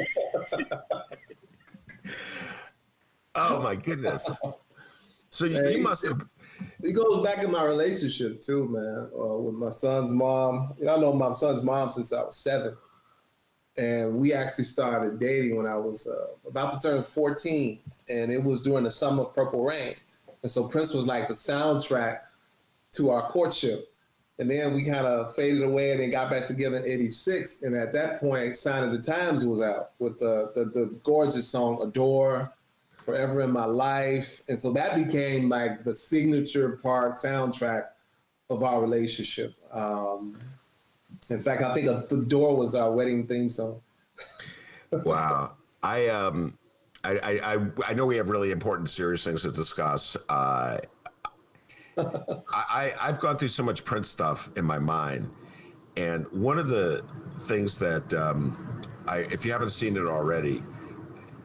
Oh my goodness. So you must have. It goes back in my relationship too, man, with my son's mom. I know my son's mom since I was 7. And we actually started dating when I was about to turn 14. And it was during the summer of Purple Rain. And so Prince was like the soundtrack to our courtship. And then we kind of faded away and then got back together in 86. And at that point, Sign of the Times was out with the gorgeous song Adore, Forever in My Life. And so that became like the signature soundtrack of our relationship. In fact, I think the door was our wedding theme song. Wow. I know we have really important, serious things to discuss. I've gone through so much Prince stuff in my mind, and one of the things that if you haven't seen it already,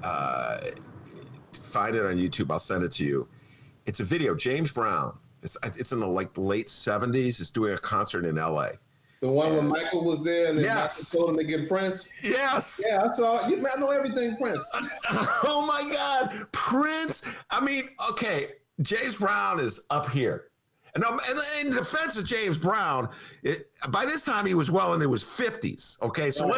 find it on YouTube. I'll send it to you. It's a video. James Brown. It's in the late 70s. He's doing a concert in LA. The one where Michael was there and then Yes. Michael told him to get Prince? Yes. Yeah, I saw it. I know everything Prince. Oh my God. Prince. I mean, okay, James Brown is up here. And in defense of James Brown, by this time he was well into his 50s. Okay, so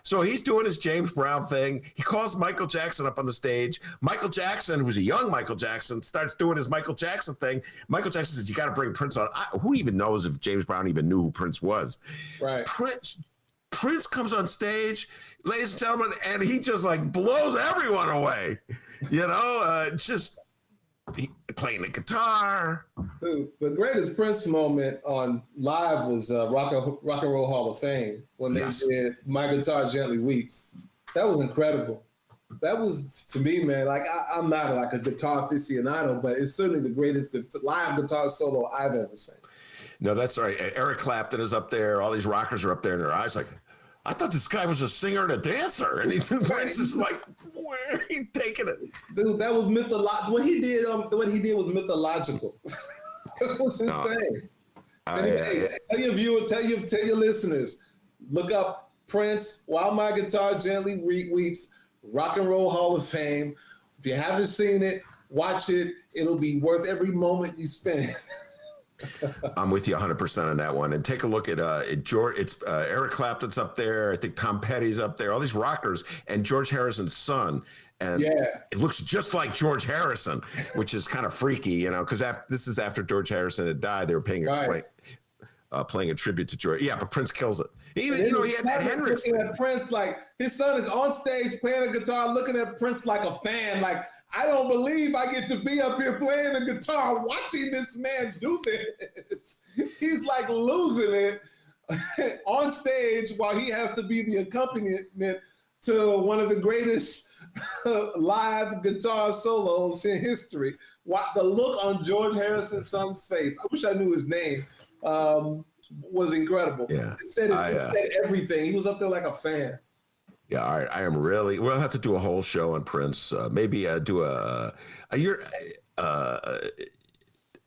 so he's doing his James Brown thing. He calls Michael Jackson up on the stage. Michael Jackson, who's a young Michael Jackson, starts doing his Michael Jackson thing. Michael Jackson says, "You got to bring Prince on." Who even knows if James Brown even knew who Prince was? Right. Prince comes on stage, ladies and gentlemen, and he just like blows everyone away. Just playing the guitar. Dude, the greatest Prince moment on live was Rock and Roll Hall of Fame when they did "My Guitar Gently Weeps." That was incredible. That was, to me, man. Like I'm not like a guitar aficionado, but it's certainly the greatest live guitar solo I've ever seen. No, that's right. Eric Clapton is up there. All these rockers are up there in their eyes like, I thought this guy was a singer and a dancer. And he's just like, where are you taking it? Dude, that was mythological. What he did was mythological. It was insane. Tell your viewers, tell your listeners, look up Prince, While My Guitar Gently Weeps, Rock and Roll Hall of Fame. If you haven't seen it, watch it. It'll be worth every moment you spend. I'm with you 100% on that one. And take a look at George. It's Eric Clapton's up there. I think Tom Petty's up there. All these rockers and George Harrison's son. And it looks just like George Harrison, which is kind of freaky, because this is after George Harrison had died. They were playing a tribute to George. Yeah, but Prince kills it. Even he had that Hendrix. Looking at Prince, like his son is on stage playing a guitar, looking at Prince like a fan, like, I don't believe I get to be up here playing the guitar, watching this man do this. He's like losing it on stage while he has to be the accompaniment to one of the greatest live guitar solos in history. The look on George Harrison's son's face, I wish I knew his name, was incredible. Yeah. It said everything. He was up there like a fan. Yeah, I am really. We'll have to do a whole show on Prince. Maybe do a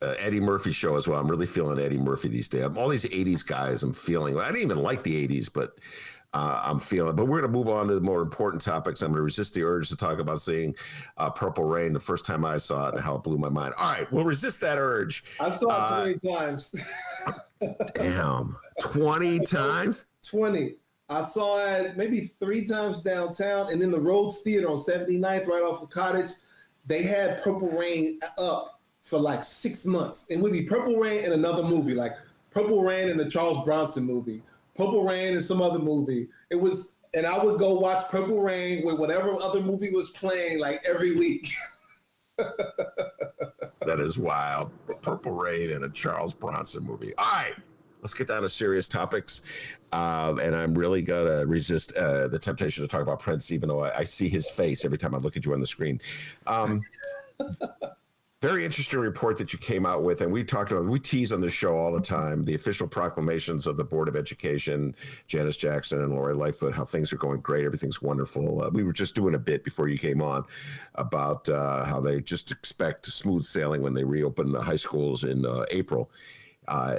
Eddie Murphy show as well. I'm really feeling Eddie Murphy these days. All these '80s guys, I'm feeling. I didn't even like the '80s, but I'm feeling. But we're going to move on to the more important topics. I'm going to resist the urge to talk about seeing Purple Rain the first time I saw it and how it blew my mind. All right, we'll resist that urge. I saw it 20 times. Damn, 20 times? 20. I saw it maybe 3 times downtown, and then the Rhodes Theater on 79th, right off of Cottage. They had Purple Rain up for like 6 months. It would be Purple Rain and another movie, like Purple Rain and the Charles Bronson movie, Purple Rain and some other movie. It was, and I would go watch Purple Rain with whatever other movie was playing like every week. That is wild. Purple Rain and a Charles Bronson movie. All right. Let's get down to serious topics. And I'm really going to resist the temptation to talk about Prince, even though I see his face every time I look at you on the screen. Very interesting report that you came out with. And we tease on this show all the time, the official proclamations of the Board of Education, Janice Jackson and Lori Lightfoot, how things are going great. Everything's wonderful. We were just doing a bit before you came on about how they just expect smooth sailing when they reopen the high schools in April.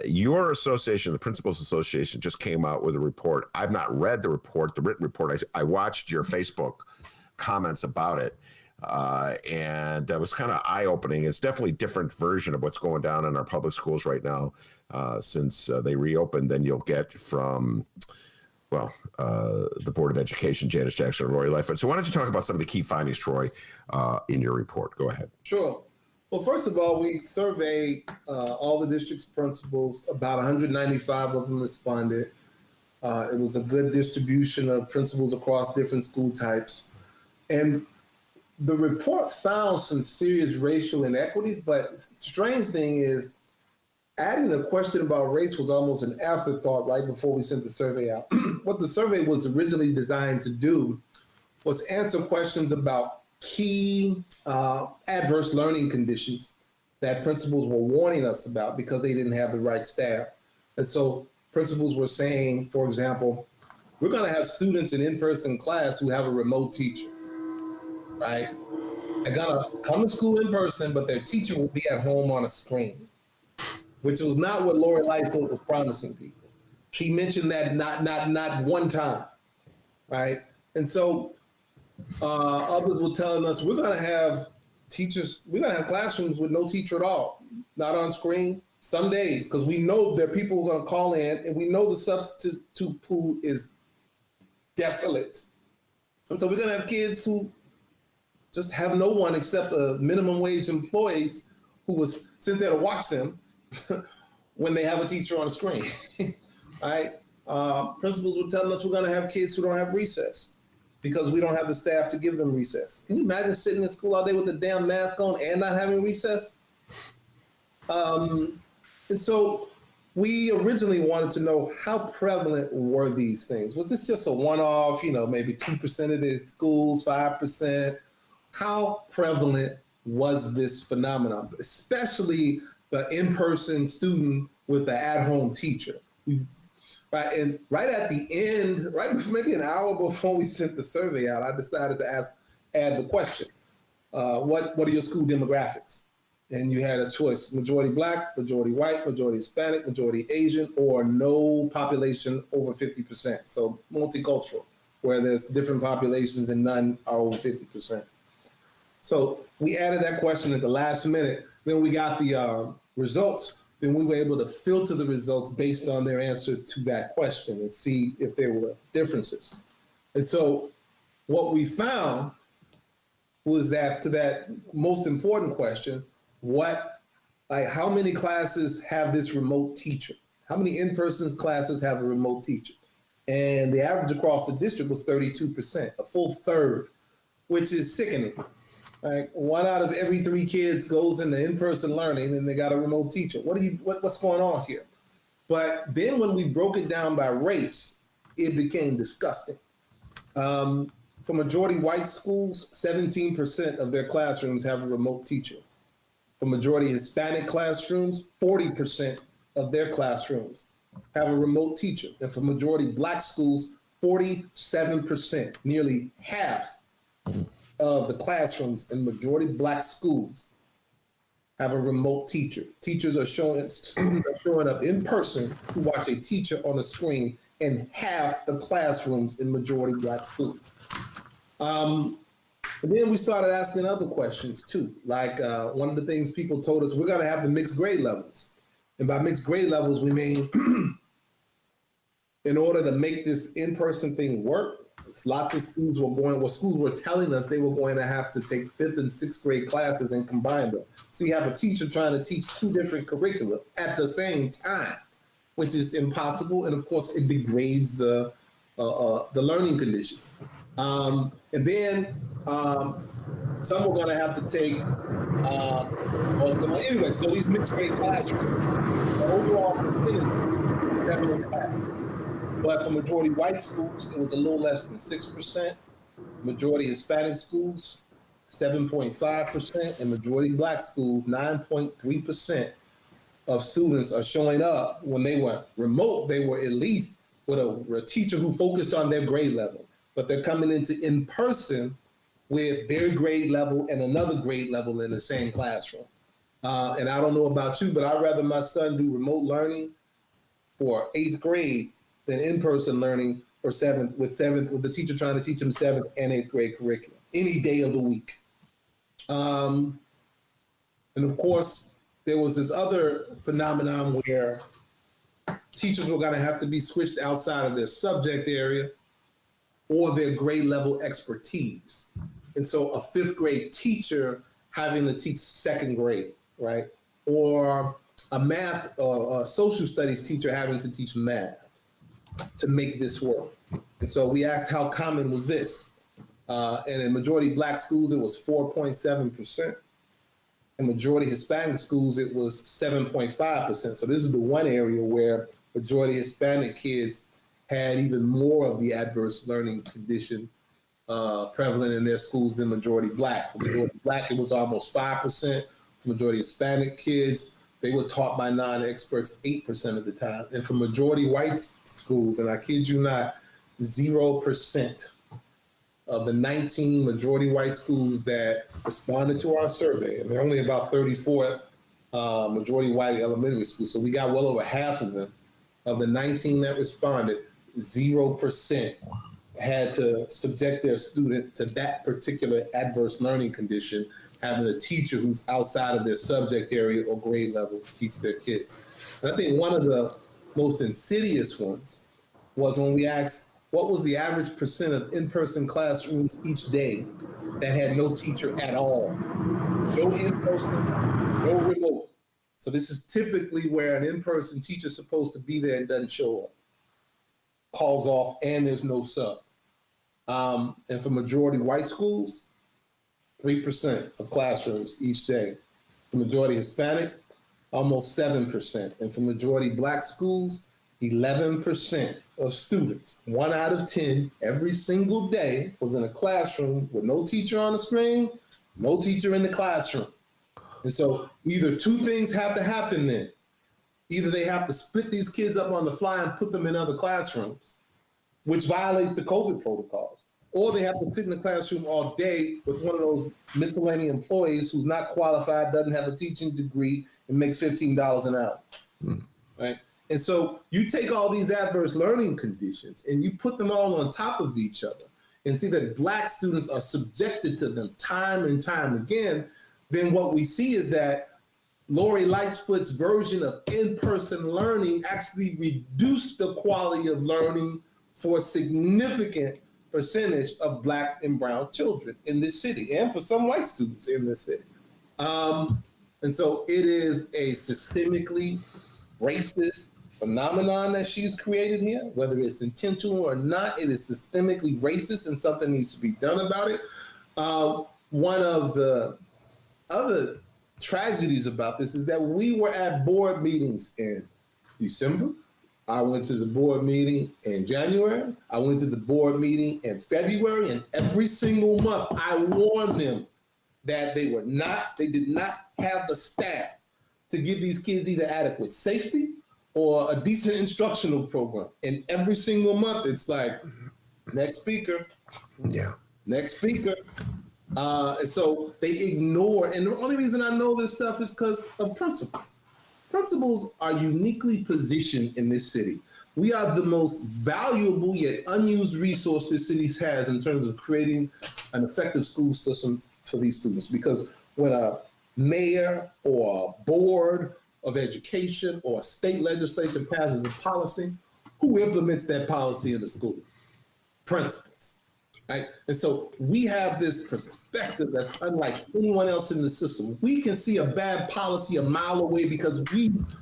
Your association, the Principals Association, just came out with a report. I've not read the report, the written report. I watched your Facebook comments about it, and that was kind of eye-opening. It's definitely a different version of what's going down in our public schools right now since they reopened than you'll get from, the Board of Education, Janice Jackson, and Lori Lightfoot. So why don't you talk about some of the key findings, Troy, in your report? Go ahead. Sure. Well, first of all, we surveyed all the district's principals. About 195 of them responded. It was a good distribution of principals across different school types. And the report found some serious racial inequities, but the strange thing is adding a question about race was almost an afterthought right before we sent the survey out. What the survey was originally designed to do was answer questions about key adverse learning conditions that principals were warning us about because they didn't have the right staff. And so principals were saying, for example, we're going to have students in in-person class who have a remote teacher, right? They're going to come to school in person, but their teacher will be at home on a screen, which was not what Lori Lightfoot was promising people. She mentioned that not one time, right? And so others were telling us we're going to have teachers, we're going to have classrooms with no teacher at all, not on screen, some days, because we know there are people who are going to call in, and we know the substitute pool is desolate. And so we're going to have kids who just have no one except the minimum wage employees who was sent there to watch them when they have a teacher on the screen, right? Principals were telling us we're going to have kids who don't have recess because we don't have the staff to give them recess. Can you imagine sitting in school all day with a damn mask on and not having recess? And so we originally wanted to know how prevalent were these things? Was this just a one-off, maybe 2% of the schools, 5%? How prevalent was this phenomenon, especially the in-person student with the at-home teacher? Right, and right at the end, right before, maybe an hour before we sent the survey out, I decided to add the question, what are your school demographics? And you had a choice: majority Black, majority white, majority Hispanic, majority Asian, or no population over 50%. So multicultural, where there's different populations and none are over 50%. So we added that question at the last minute. Then we got the results. Then we were able to filter the results based on their answer to that question and see if there were differences. And so what we found was that to that most important question, how many classes have this remote teacher? How many in-person classes have a remote teacher? And the average across the district was 32%, a full third, which is sickening. Right? 1 out of every 3 kids goes into in-person learning and they got a remote teacher. What's going on here? But then when we broke it down by race, it became disgusting. For majority white schools, 17% of their classrooms have a remote teacher. For majority Hispanic classrooms, 40% of their classrooms have a remote teacher. And for majority Black schools, 47%, nearly half of the classrooms in majority Black schools have a remote teacher. Students are showing up in person to watch a teacher on a screen in half the classrooms in majority Black schools. And then we started asking other questions too. Like one of the things people told us, we're gonna have the mixed grade levels. And by mixed grade levels, we mean in order to make this in-person thing work, lots of schools were telling us they were going to have to take 5th and 6th grade classes and combine them. So you have a teacher trying to teach 2 different curricula at the same time, which is impossible. And of course, it degrades the learning conditions. And then some were going to have to take, anyway, so these mixed grade classrooms, the overall percentage is 7.5. But for majority white schools, it was a little less than 6%. Majority Hispanic schools, 7.5%, and majority Black schools, 9.3% of students are showing up. When they were remote, they were at least with a teacher who focused on their grade level, but they're coming into in-person with their grade level and another grade level in the same classroom. And I don't know about you, but I'd rather my son do remote learning for 8th grade than in-person learning for with the teacher trying to teach him 7th and 8th grade curriculum any day of the week. And of course, there was this other phenomenon where teachers were gonna have to be switched outside of their subject area or their grade level expertise. And so a 5th grade teacher having to teach 2nd grade, right? Or a math or a social studies teacher having to teach math to make this work. And so we asked how common was this? And in majority Black schools, it was 4.7%. In majority Hispanic schools, it was 7.5%. So this is the one area where majority Hispanic kids had even more of the adverse learning condition prevalent in their schools than majority Black. For majority Black, it was almost 5%. For majority Hispanic kids, they were taught by non-experts 8% of the time. And for majority white schools, and I kid you not, 0% of the 19 majority white schools that responded to our survey, and there are only about 34 majority white elementary schools, so we got well over half of them. Of the 19 that responded, 0% had to subject their student to that particular adverse learning condition, having a teacher who's outside of their subject area or grade level to teach their kids. And I think one of the most insidious ones was when we asked what was the average percent of in-person classrooms each day that had no teacher at all. No in-person, no remote. So this is typically where an in-person teacher is supposed to be there and doesn't show up. Calls off and there's no sub. And for majority white schools, 3% of classrooms each day. For majority Hispanic, almost 7%. And for majority Black schools, 11% of students, 1 out of 10, every single day was in a classroom with no teacher on the screen, no teacher in the classroom. And so either two things have to happen then. Either they have to split these kids up on the fly and put them in other classrooms, which violates the COVID protocols, or they have to sit in the classroom all day with one of those miscellaneous employees who's not qualified, doesn't have a teaching degree, and makes $15 an hour, right? And so you take all these adverse learning conditions and you put them all on top of each other and see that Black students are subjected to them time and time again, then what we see is that Lori Lightfoot's version of in-person learning actually reduced the quality of learning for a significant percentage of Black and brown children in this city, and for some white students in this city. And so it is a systemically racist phenomenon that she's created here, whether it's intentional or not. It is systemically racist and something needs to be done about it. One of the other tragedies about this is that we were at board meetings in December. I went to the board meeting in January. I went to the board meeting in February, and every single month I warned them that they did not have the staff to give these kids either adequate safety or a decent instructional program. And every single month it's like, next speaker. Yeah. Next speaker. And so they ignore, and the only reason I know this stuff is because of principals. Principals are uniquely positioned in this city. We are the most valuable yet unused resource this city has in terms of creating an effective school system for these students. Because when a mayor or a board of education or a state legislature passes a policy, who implements that policy in the school? Principals. Right? And so we have this perspective that's unlike anyone else in the system. We can see a bad policy a mile away because as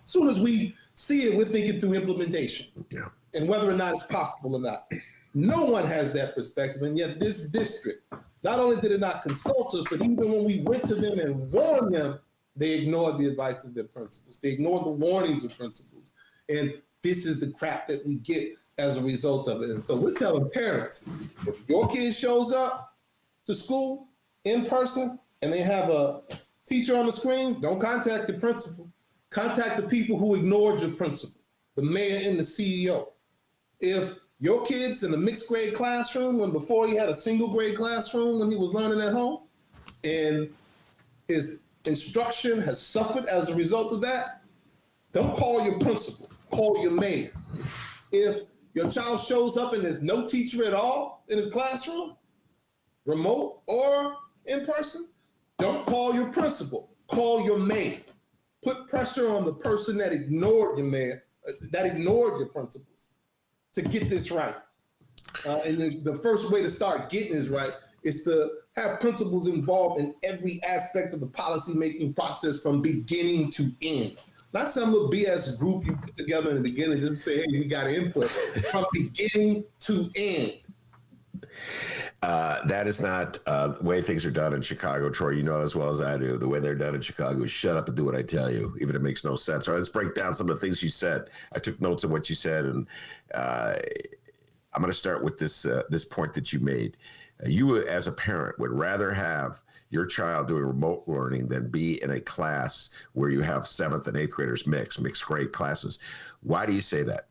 soon as we see it, we're thinking through implementation and whether or not it's possible or not. No one has that perspective. And yet this district, not only did it not consult us, but even when we went to them and warned them, they ignored the advice of their principals. They ignored the warnings of principals. And this is the crap that we get as a result of it. And so we're telling parents, if your kid shows up to school in person and they have a teacher on the screen, don't contact the principal. Contact the people who ignored your principal, the mayor and the CEO. If your kid's in a mixed grade classroom when before he had a single grade classroom when he was learning at home, and his instruction has suffered as a result of that, don't call your principal, call your mayor. If your child shows up and there's no teacher at all in his classroom, remote or in person, don't call your principal, call your mayor. Put pressure on the person that ignored your mayor, that ignored your principals to get this right. And the first way to start getting this right is to have principals involved in every aspect of the policymaking process from beginning to end. Not some little BS group you put together in the beginning just say, hey, we got input. From beginning to end. That is not the way things are done in Chicago, Troy. You know as well as I do. The way they're done in Chicago is shut up and do what I tell you, even if it makes no sense. All right, let's break down some of the things you said. I took notes of what you said, and I'm going to start with this point that you made. You, as a parent, would rather have your child doing remote learning than be in a class where you have 7th and 8th graders mixed grade classes. Why do you say that?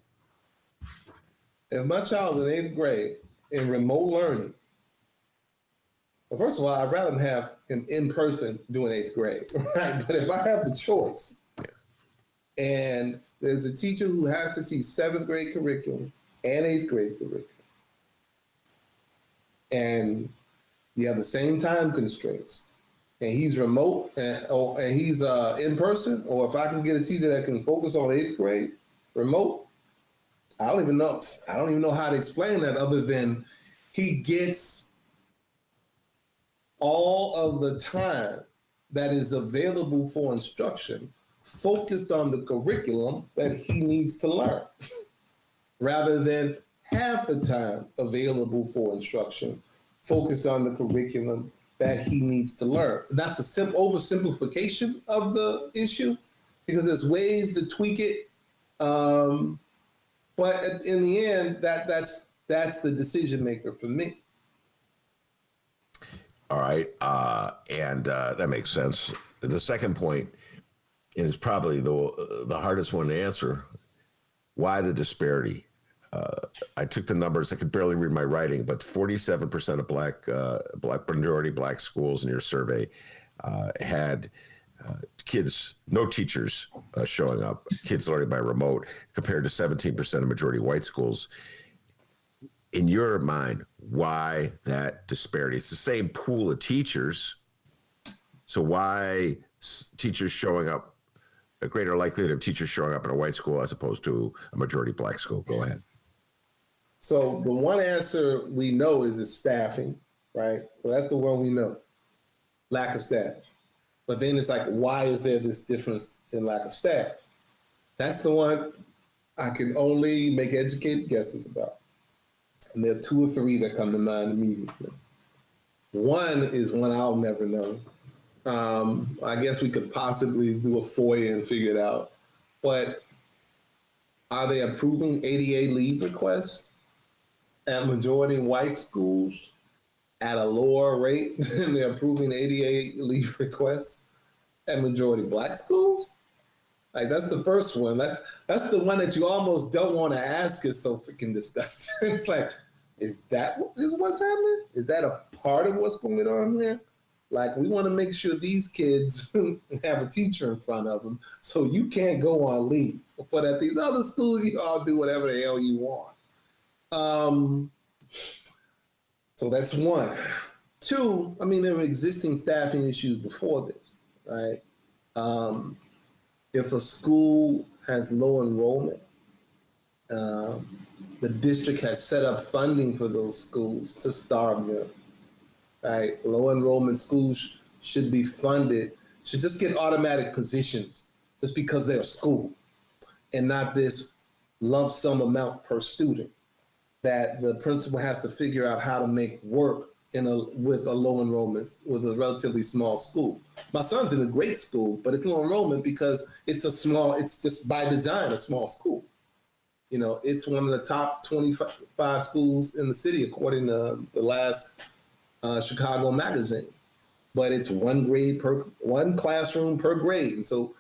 If my child is in 8th grade in remote learning, well, first of all, I'd rather have him in person doing 8th grade, right? But if I have the choice, and there's a teacher who has to teach 7th grade curriculum and 8th grade curriculum, and you have the same time constraints, and he's remote and he's in person, or if I can get a teacher that can focus on 8th grade remote, I don't even know how to explain that other than he gets all of the time that is available for instruction focused on the curriculum that he needs to learn, rather than half the time available for instruction focused on the curriculum that he needs to learn. That's a simple oversimplification of the issue because there's ways to tweak it. But in the end, that's the decision maker for me. All right, and that makes sense. The second point, and it's probably the hardest one to answer, why the disparity? I took the numbers. I could barely read my writing, but 47% of majority black schools in your survey had kids, no teachers showing up, kids learning by remote, compared to 17% of majority white schools. In your mind, why that disparity? It's the same pool of teachers. So why teachers showing up, a greater likelihood of teachers showing up in a white school as opposed to a majority black school? Go ahead. So the one answer we know is staffing, right? So that's the one we know, lack of staff. But then it's like, why is there this difference in lack of staff? That's the one I can only make educated guesses about. And there are 2 or 3 that come to mind immediately. One is one I'll never know. I guess we could possibly do a FOIA and figure it out. But are they approving ADA leave requests at majority white schools at a lower rate than they're approving ADA leave requests at majority black schools? Like, that's the first one. That's the one that you almost don't want to ask. It's so freaking disgusting. It's like, is what's happening? Is that a part of what's going on here? Like, we want to make sure these kids have a teacher in front of them, so you can't go on leave. But at these other schools, you all do whatever the hell you want. So that's one. 2, I mean, there were existing staffing issues before this, right? If a school has low enrollment, the district has set up funding for those schools to starve them, right? Low enrollment schools should be funded, should just get automatic positions just because they're a school and not this lump sum amount per student that the principal has to figure out how to make work with a low enrollment, with a relatively small school. My son's in a great school, but it's low enrollment because it's just by design a small school. You know, it's one of the top 25 schools in the city, according to the last Chicago magazine. But it's one classroom per grade. And so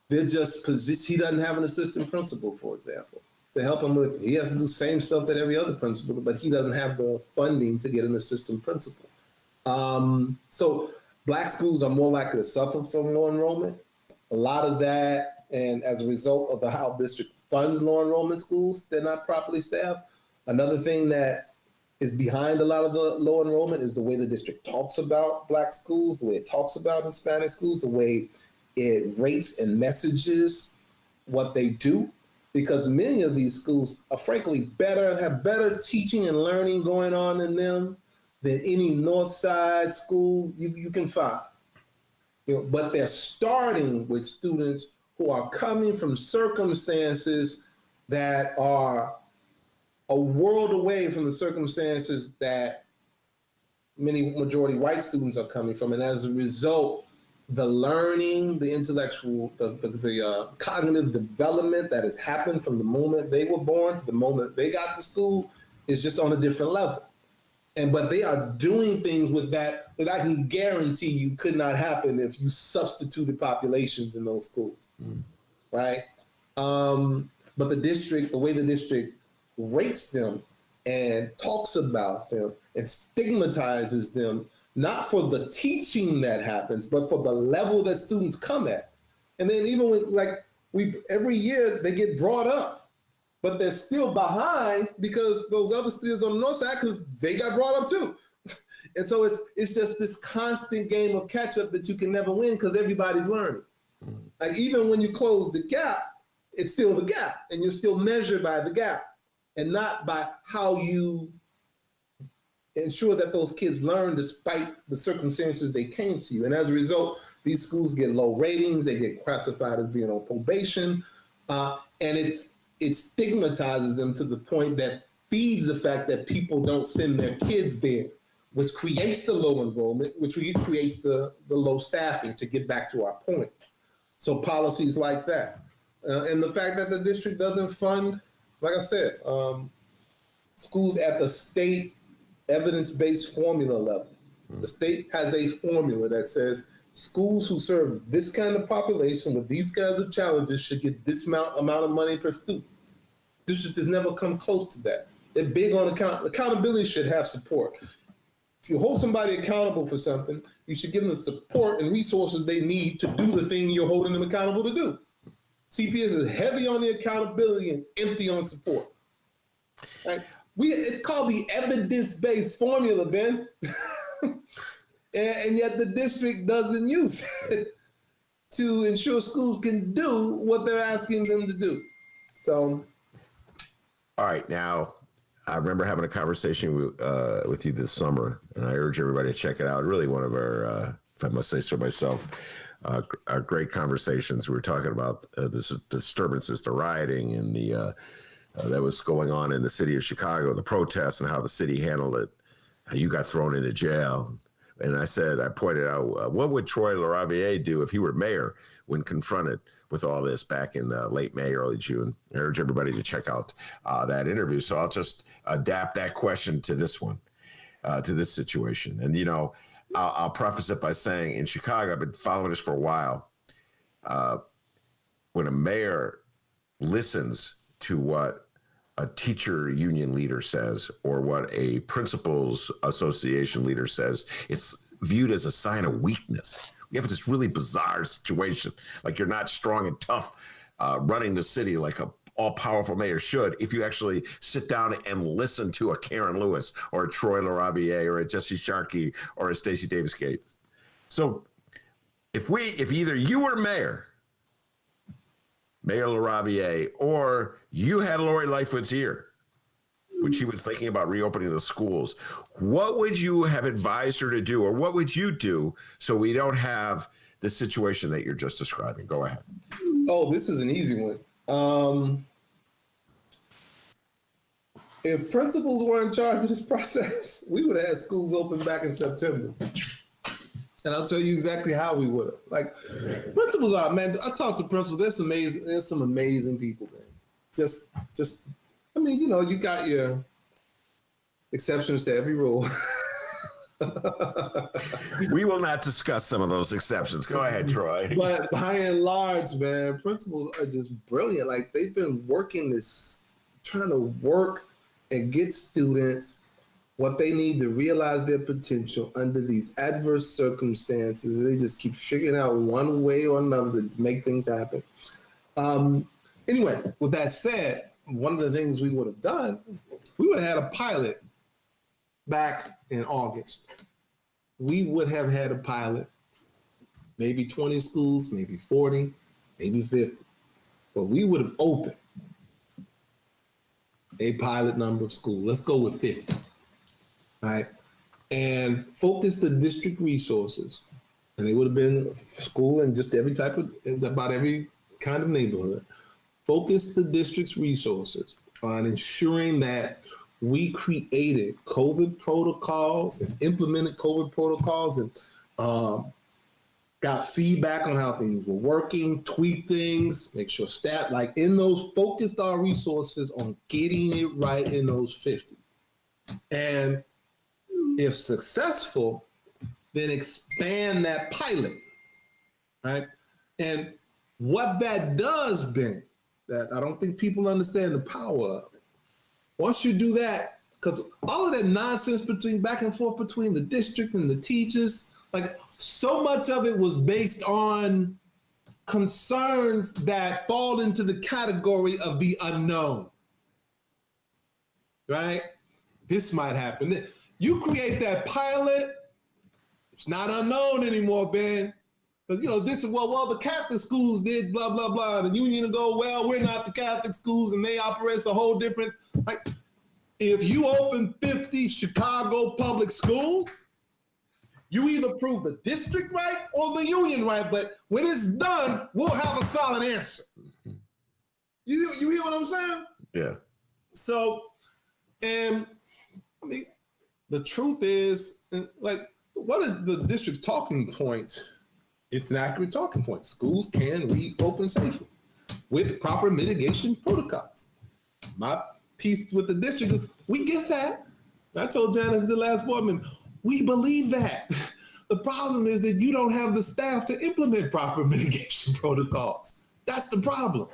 they're just he doesn't have an assistant principal, for example, to help him with, he has to do the same stuff that every other principal, but he doesn't have the funding to get an assistant principal. So black schools are more likely to suffer from low enrollment. A lot of that, and as a result of how district funds low enrollment schools, they're not properly staffed. Another thing that is behind a lot of the low enrollment is the way the district talks about black schools, the way it talks about Hispanic schools, the way it rates and messages what they do. Because many of these schools are frankly have better teaching and learning going on in them than any North Side school you can find. You know, but they're starting with students who are coming from circumstances that are a world away from the circumstances that many majority white students are coming from. And as a result, the learning, the intellectual, the cognitive development that has happened from the moment they were born to the moment they got to school is just on a different level. But they are doing things with that I can guarantee you could not happen if you substituted populations in those schools, right? But the way the district rates them and talks about them and stigmatizes them, not for the teaching that happens, but for the level that students come at. And then even when every year they get brought up, but they're still behind because those other students on the north side, because they got brought up too. And so it's just this constant game of catch up that you can never win because everybody's learning. Like even when you close the gap, it's still the gap, and you're still measured by the gap and not by how you ensure that those kids learn despite the circumstances they came to you. And as a result, these schools get low ratings, they get classified as being on probation, and it stigmatizes them to the point that feeds the fact that people don't send their kids there, which creates the low enrollment, which creates the low staffing, to get back to our point. So policies like that. And the fact that the district doesn't fund, like I said, schools at the state evidence-based formula level. The state has a formula that says schools who serve this kind of population with these kinds of challenges should get this amount of money per student. District has never come close to that. They're big on accountability should have support. If you hold somebody accountable for something, you should give them the support and resources they need to do the thing you're holding them accountable to do. CPS is heavy on the accountability and empty on support. Right? It's called the evidence-based formula, Ben. and yet the district doesn't use it to ensure schools can do what they're asking them to do. So. All right, now, I remember having a conversation with you this summer, and I urge everybody to check it out. Really one of our, if I must say so myself, our great conversations. We were talking about this disturbances, the rioting, and the that was going on in the city of Chicago, the protests, and how the city handled it. How you got thrown into jail. And I pointed out, what would Troy LaRaviere do if he were mayor when confronted with all this back in late May, early June? I urge everybody to check out that interview. So I'll just adapt that question to this one, to this situation. And, I'll preface it by saying in Chicago, I've been following this for a while. When a mayor listens to what a teacher union leader says or what a principals association leader says, it's viewed as a sign of weakness. We have this really bizarre situation, like you're not strong and tough running the city like a all-powerful mayor should if you actually sit down and listen to a Karen Lewis or a Troy LaRaviere or a Jesse Sharkey or a Stacey Davis Gates. So if either you were Mayor LaRaviere, or you had Lori Lightfoot's ear when she was thinking about reopening the schools, what would you have advised her to do, or what would you do so we don't have the situation that you're just describing? Go ahead. Oh, this is an easy one. If principals were in charge of this process, we would have had schools open back in September. And I'll tell you exactly how we would have. Like, principals are, man, I talked to principals, there's some amazing people, man. You got your exceptions to every rule. We will not discuss some of those exceptions. Go ahead, Troy. But by and large, man, principals are just brilliant. Like, they've been trying to work and get students what they need to realize their potential under these adverse circumstances. And they just keep figuring out one way or another to make things happen. Anyway, with that said, one of the things we would have done, we would have had a pilot back in August. We would have had a pilot, maybe 20 schools, maybe 40, maybe 50. But we would have opened a pilot number of schools. Let's go with 50. Right, and focus the district resources, and they would have been school in just about every kind of neighborhood. Focus the district's resources on ensuring that we created COVID protocols and implemented COVID protocols and got feedback on how things were working, tweak things, make sure staff, like in those, focused our resources on getting it right in those 50. And if successful, then expand that pilot, right? And what that does, Ben, that I don't think people understand the power of it. Once you do that, because all of that nonsense back and forth between the district and the teachers, like so much of it was based on concerns that fall into the category of the unknown, right? This might happen. You create that pilot, it's not unknown anymore, Ben. Because, this is, well, the Catholic schools did blah, blah, blah. The union will go, well, we're not the Catholic schools and they operate a whole different, like, if you open 50 Chicago public schools, you either prove the district right or the union right, but when it's done, we'll have a solid answer. You hear what I'm saying? Yeah. So, and I mean, the truth is, like, what are the district's talking points? It's an accurate talking point. Schools can reopen safely with proper mitigation protocols. My piece with the district is, we get that. I told Janice the last board meeting, we believe that. The problem is that you don't have the staff to implement proper mitigation protocols. That's the problem.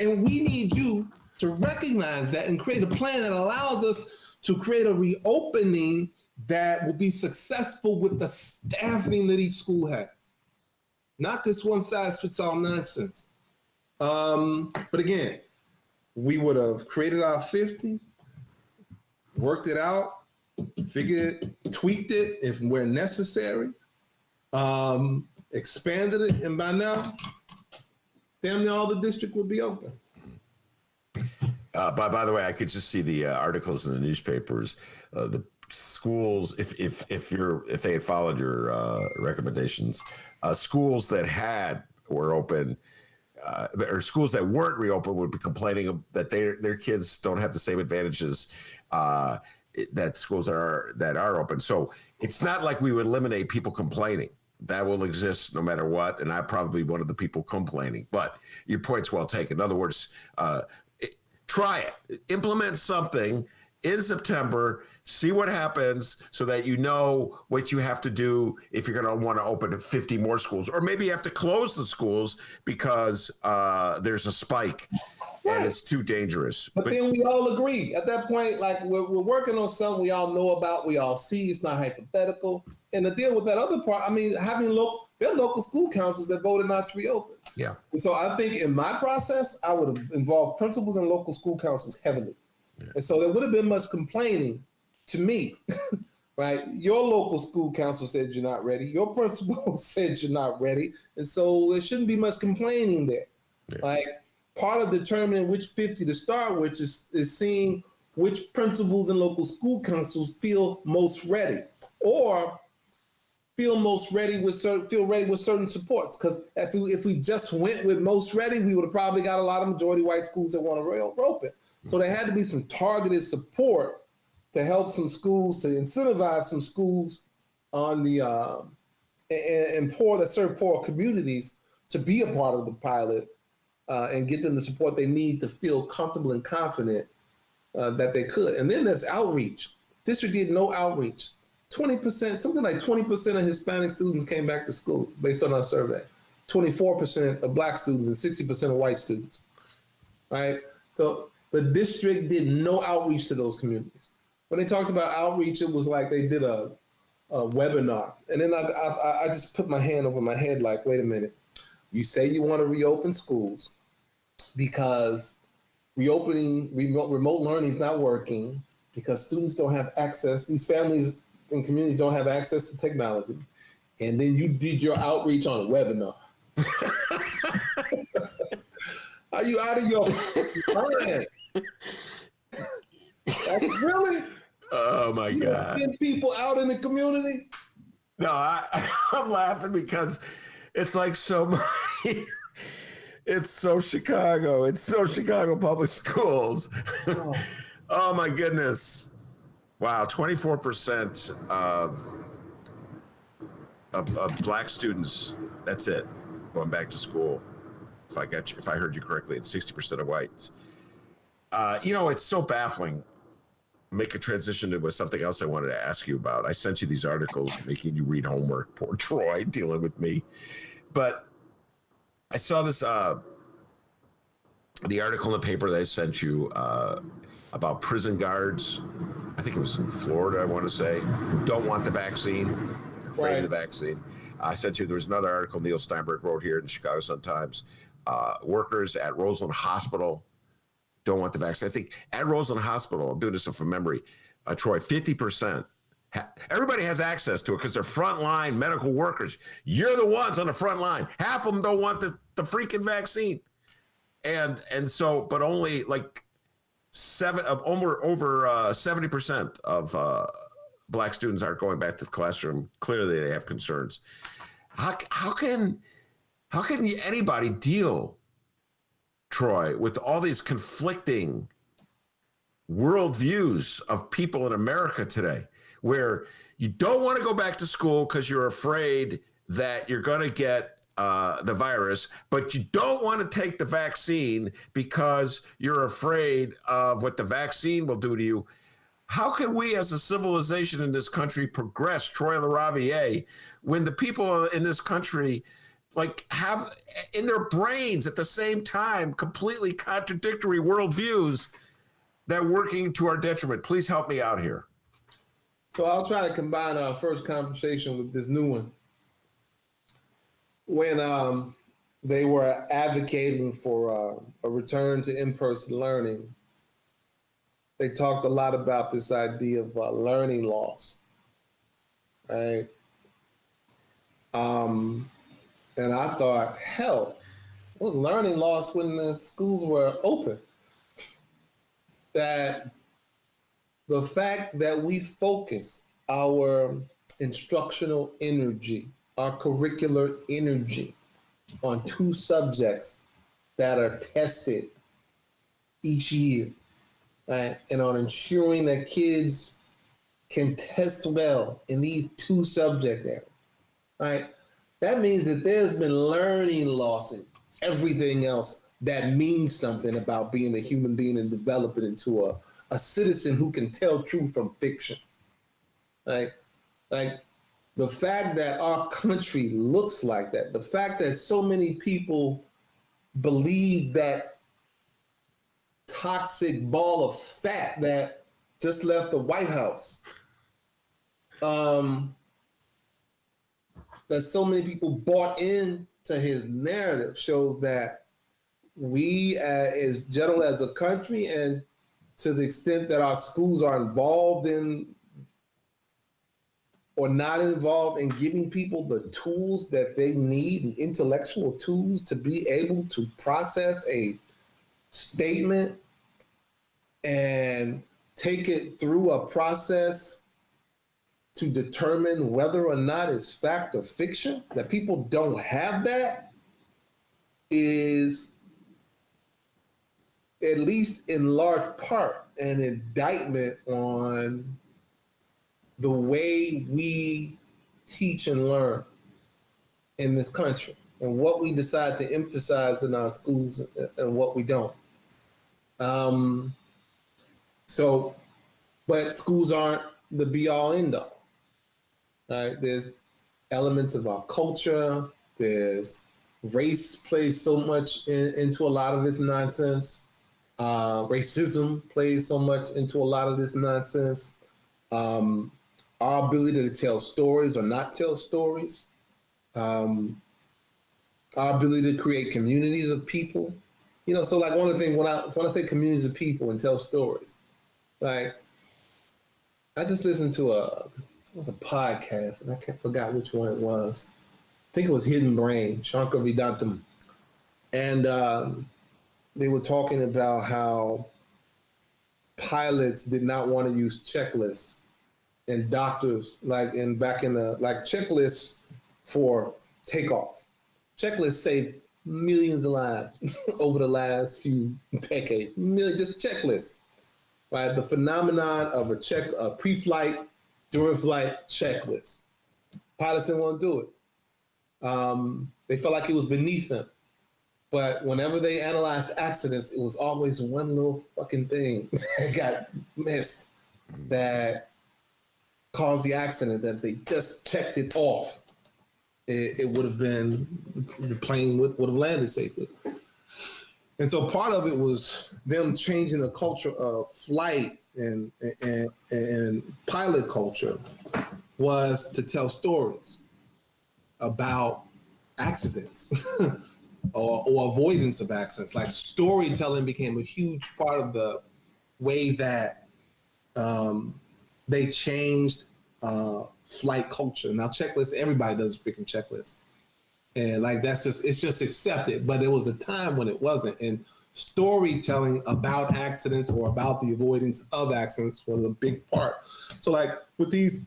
And we need you to recognize that and create a plan that allows us to create a reopening that will be successful with the staffing that each school has. Not this one size fits all nonsense. But again, we would have created our 50, worked it out, figured, tweaked it if where necessary, expanded it, and by now, damn near all the district would be open. By the way, I could just see the articles in the newspapers. The schools, if they had followed your recommendations, schools that were open, or schools that weren't reopened would be complaining that their kids don't have the same advantages that schools that are open. So it's not like we would eliminate people complaining. That will exist no matter what, and I'm probably one of the people complaining. But your point's well taken. In other words, try it. Implement something in September, see what happens so that you know what you have to do if you're going to want to open 50 more schools. Or maybe you have to close the schools because there's a spike and it's too dangerous. But then we all agree. At that point, like we're working on something we all know about, we all see, it's not hypothetical. And to deal with that other part, I mean, there are local school councils that voted not to reopen. Yeah. And so I think in my process, I would have involved principals and local school councils heavily. Yeah. And so there would have been much complaining to me, right? Your local school council said you're not ready. Your principal said you're not ready. And so there shouldn't be much complaining there. Yeah. Like part of determining which 50 to start with is seeing which principals and local school councils feel most ready or feel ready with certain supports. Because if we just went with most ready, we would have probably got a lot of majority white schools that want to reopen. So there had to be some targeted support to help some schools, to incentivize some schools on the and serve poor communities to be a part of the pilot and get them the support they need to feel comfortable and confident that they could. And then there's outreach. District did no outreach. 20%, something like 20% of Hispanic students came back to school based on our survey. 24% of Black students and 60% of white students, right? So the district did no outreach to those communities. When they talked about outreach, it was like they did a webinar. And then I just put my hand over my head like, wait a minute. You say you want to reopen schools because reopening remote learning is not working because students don't have access. These families and communities don't have access to technology. And then you did your outreach on a webinar. Are you out of your mind? Like, really? Oh my you God. Send people out in the communities? No, I'm laughing because it's like so much. It's so Chicago. It's so Chicago public schools. Oh my goodness! Wow, 24% of black students. That's it, going back to school. If I heard you correctly, it's 60% of whites. It's so baffling. Make a transition to something else I wanted to ask you about. I sent you these articles making you read homework. Poor Troy dealing with me. But I saw this, the article in the paper that I sent you about prison guards. I think it was in Florida, I want to say, who don't want the vaccine, afraid of the vaccine. I sent you, there was another article Neil Steinberg wrote here in the Chicago Sun-Times. Workers at Roseland Hospital don't want the vaccine. I think at Roseland Hospital, I'm doing this from memory, Troy, 50%. Everybody has access to it because they're frontline medical workers. You're the ones on the front line. Half of them don't want the freaking vaccine. And so, but only like over 70% of black students aren't going back to the classroom. Clearly they have concerns. How can anybody deal, Troy, with all these conflicting worldviews of people in America today, where you don't want to go back to school because you're afraid that you're going to get the virus, but you don't want to take the vaccine because you're afraid of what the vaccine will do to you? How can we as a civilization in this country progress, Troy LaRaviere, when the people in this country have in their brains at the same time completely contradictory worldviews that are working to our detriment? Please help me out here. So I'll try to combine our first conversation with this new one. When they were advocating for a return to in-person learning, they talked a lot about this idea of learning loss, right? And I thought, hell, it was learning loss when the schools were open. That the fact that we focus our instructional energy, our curricular energy on two subjects that are tested each year, right? And on ensuring that kids can test well in these two subject areas, right? That means that there's been learning loss in everything else that means something about being a human being and developing into a citizen who can tell truth from fiction. Like the fact that our country looks like that, the fact that so many people believe that toxic ball of fat that just left the White House, that so many people bought into his narrative shows that we as general as a country, and to the extent that our schools are involved in or not involved in giving people the tools that they need, the intellectual tools to be able to process a statement and take it through a process to determine whether or not it's fact or fiction, that people don't have that, is at least in large part an indictment on the way we teach and learn in this country and what we decide to emphasize in our schools and what we don't. But schools aren't the be all end all. Right? There's elements of our culture. There's race plays so much into a lot of this nonsense. Racism plays so much into a lot of this nonsense. Our ability to tell stories or not tell stories. Our ability to create communities of people. So like one of the things when I say communities of people and tell stories, like I just listened to a podcast and I forgot which one it was. I think it was Hidden Brain, Shankar Vedantam. And they were talking about how pilots did not want to use checklists, and doctors checklists for takeoff. Checklists saved millions of lives over the last few decades. Just checklists. right? The phenomenon of a pre-flight, during flight checklist. Pilots didn't want to do it. They felt like it was beneath them. But whenever they analyzed accidents, it was always one little fucking thing that got missed that caused the accident. That if they just checked it off, it would have been, the plane would have landed safely. And so part of it was them changing the culture of flight and pilot culture was to tell stories about accidents or avoidance of accidents. Like storytelling became a huge part of the way that they changed flight culture. Now checklists, everybody does a freaking checklist. And like, it's just accepted. But there was a time when it wasn't. And storytelling about accidents or about the avoidance of accidents was a big part. So like with these,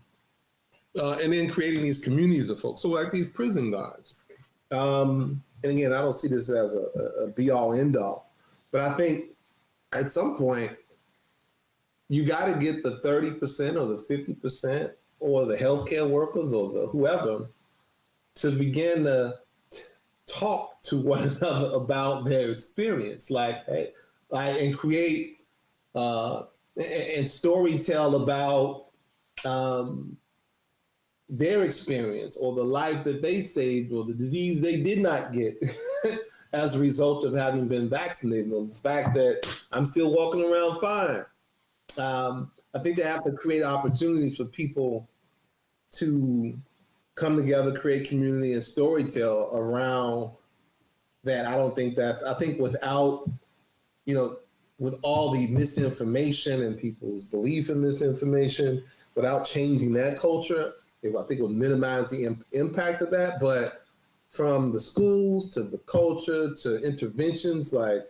and then creating these communities of folks. So like these prison guards. And again, I don't see this as a be all end all, but I think at some point you got to get the 30% or the 50% or the healthcare workers or the whoever to begin to talk to one another about their experience, and create and story tell about their experience or the life that they saved or the disease they did not get as a result of having been vaccinated, or the fact that I'm still walking around fine. I think they have to create opportunities for people to come together, create community and storytell around that. I think without, with all the misinformation and people's belief in misinformation, without changing that culture, I think it will minimize the impact of that. But from the schools to the culture to interventions like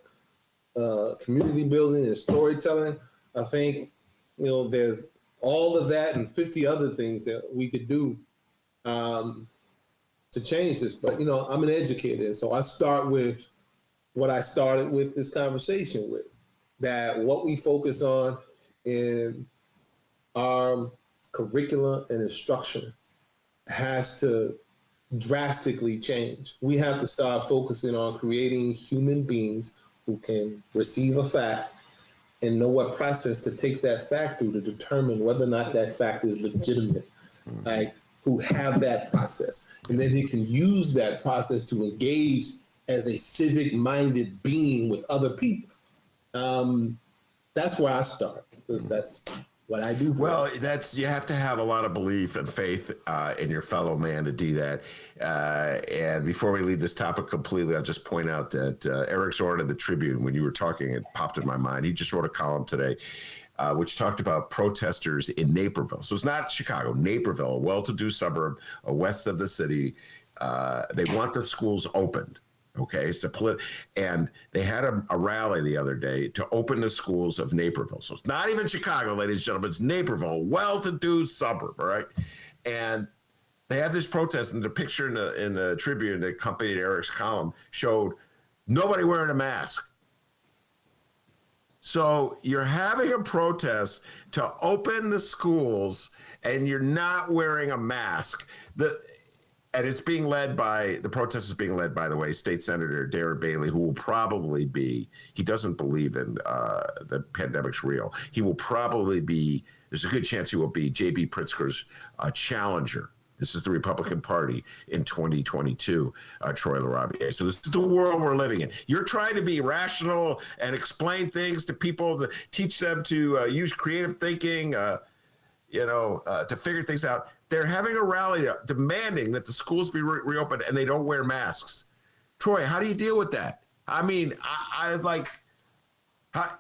community building and storytelling, I think, there's all of that and 50 other things that we could do to change this. But, I'm an educator. And so I start with what I started with this conversation with, that what we focus on in our curriculum and instruction has to drastically change. We have to start focusing on creating human beings who can receive a fact and know what process to take that fact through to determine whether or not that fact is legitimate. Like, who have that process. And then he can use that process to engage as a civic-minded being with other people. That's where I start, because that's what I do. Well, you have to have a lot of belief and faith in your fellow man to do that. And before we leave this topic completely, I'll just point out that Eric Zorn of the Tribune, when you were talking, it popped in my mind. He just wrote a column today, which talked about protesters in Naperville. So it's not Chicago, Naperville, a well-to-do suburb west of the city. They want the schools opened. Okay, and they had a rally the other day to open the schools of Naperville. So it's not even Chicago, ladies and gentlemen, it's Naperville, well-to-do suburb, all right? And they had this protest, and the picture in the Tribune that accompanied Eric's column showed nobody wearing a mask. So you're having a protest to open the schools, and you're not wearing a mask. And it's being led by, the protest is being led, by the way, State Senator Darren Bailey, who will probably be, he doesn't believe in the pandemic's real. He will probably be, there's a good chance he will be J.B. Pritzker's challenger. This is the Republican Party in 2022, Troy LaRaviere. So this is the world we're living in. You're trying to be rational and explain things to people, to teach them to use creative thinking, to figure things out. They're having a rally demanding that the schools be reopened, and they don't wear masks. Troy, how do you deal with that? I mean, I like, how,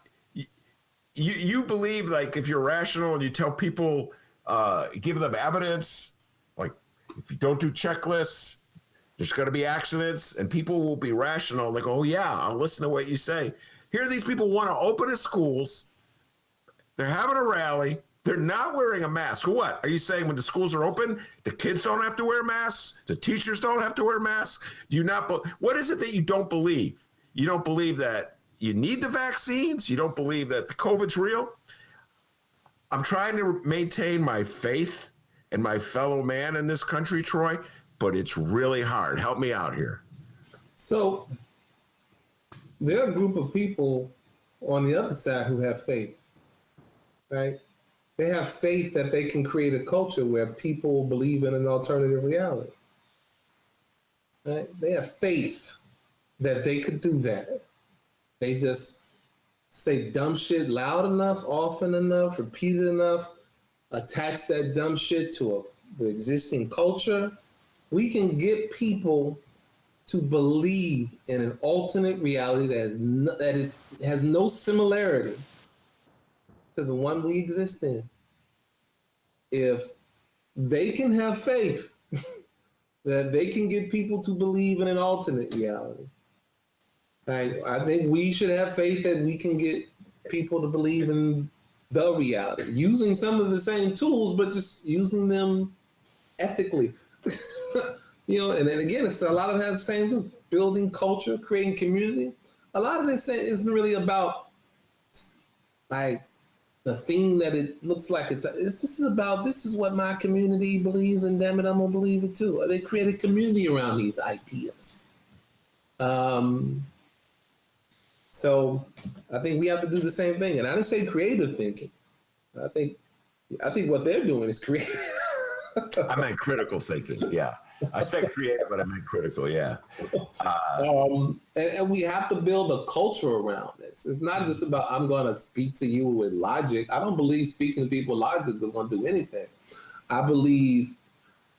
you believe, like, if you're rational and you tell people, give them evidence, like, if you don't do checklists, there's going to be accidents, and people will be rational. Like, oh yeah, I'll listen to what you say. Here, these people want to open the schools. They're having a rally. They're not wearing a mask. What? Are you saying when the schools are open, the kids don't have to wear masks? The teachers don't have to wear masks? Do you not? What is it that you don't believe? You don't believe that you need the vaccines? You don't believe that the COVID's real? I'm trying to maintain my faith and my fellow man in this country, Troy, but it's really hard. Help me out here. So there are a group of people on the other side who have faith, right? They have faith that they can create a culture where people believe in an alternative reality, right? They have faith that they could do that. They just say dumb shit loud enough, often enough, repeated enough, attach that dumb shit to the existing culture. We can get people to believe in an alternate reality that has no similarity to the one we exist in. If they can have faith that they can get people to believe in an alternate reality, right? I think we should have faith that we can get people to believe in the reality, using some of the same tools, but just using them ethically. And then again, it's a lot of it has the same do, building culture, creating community. A lot of this isn't really about like the thing that it looks like this is what my community believes, and damn it, I'm gonna believe it too. They create a community around these ideas. So I think we have to do the same thing. And I didn't say creative thinking. I think what they're doing is creative. I meant critical thinking. Yeah. I said creative, but I meant critical. Yeah. And we have to build a culture around this. It's not just about, I'm going to speak to you with logic. I don't believe speaking to people logic is going to do anything. I believe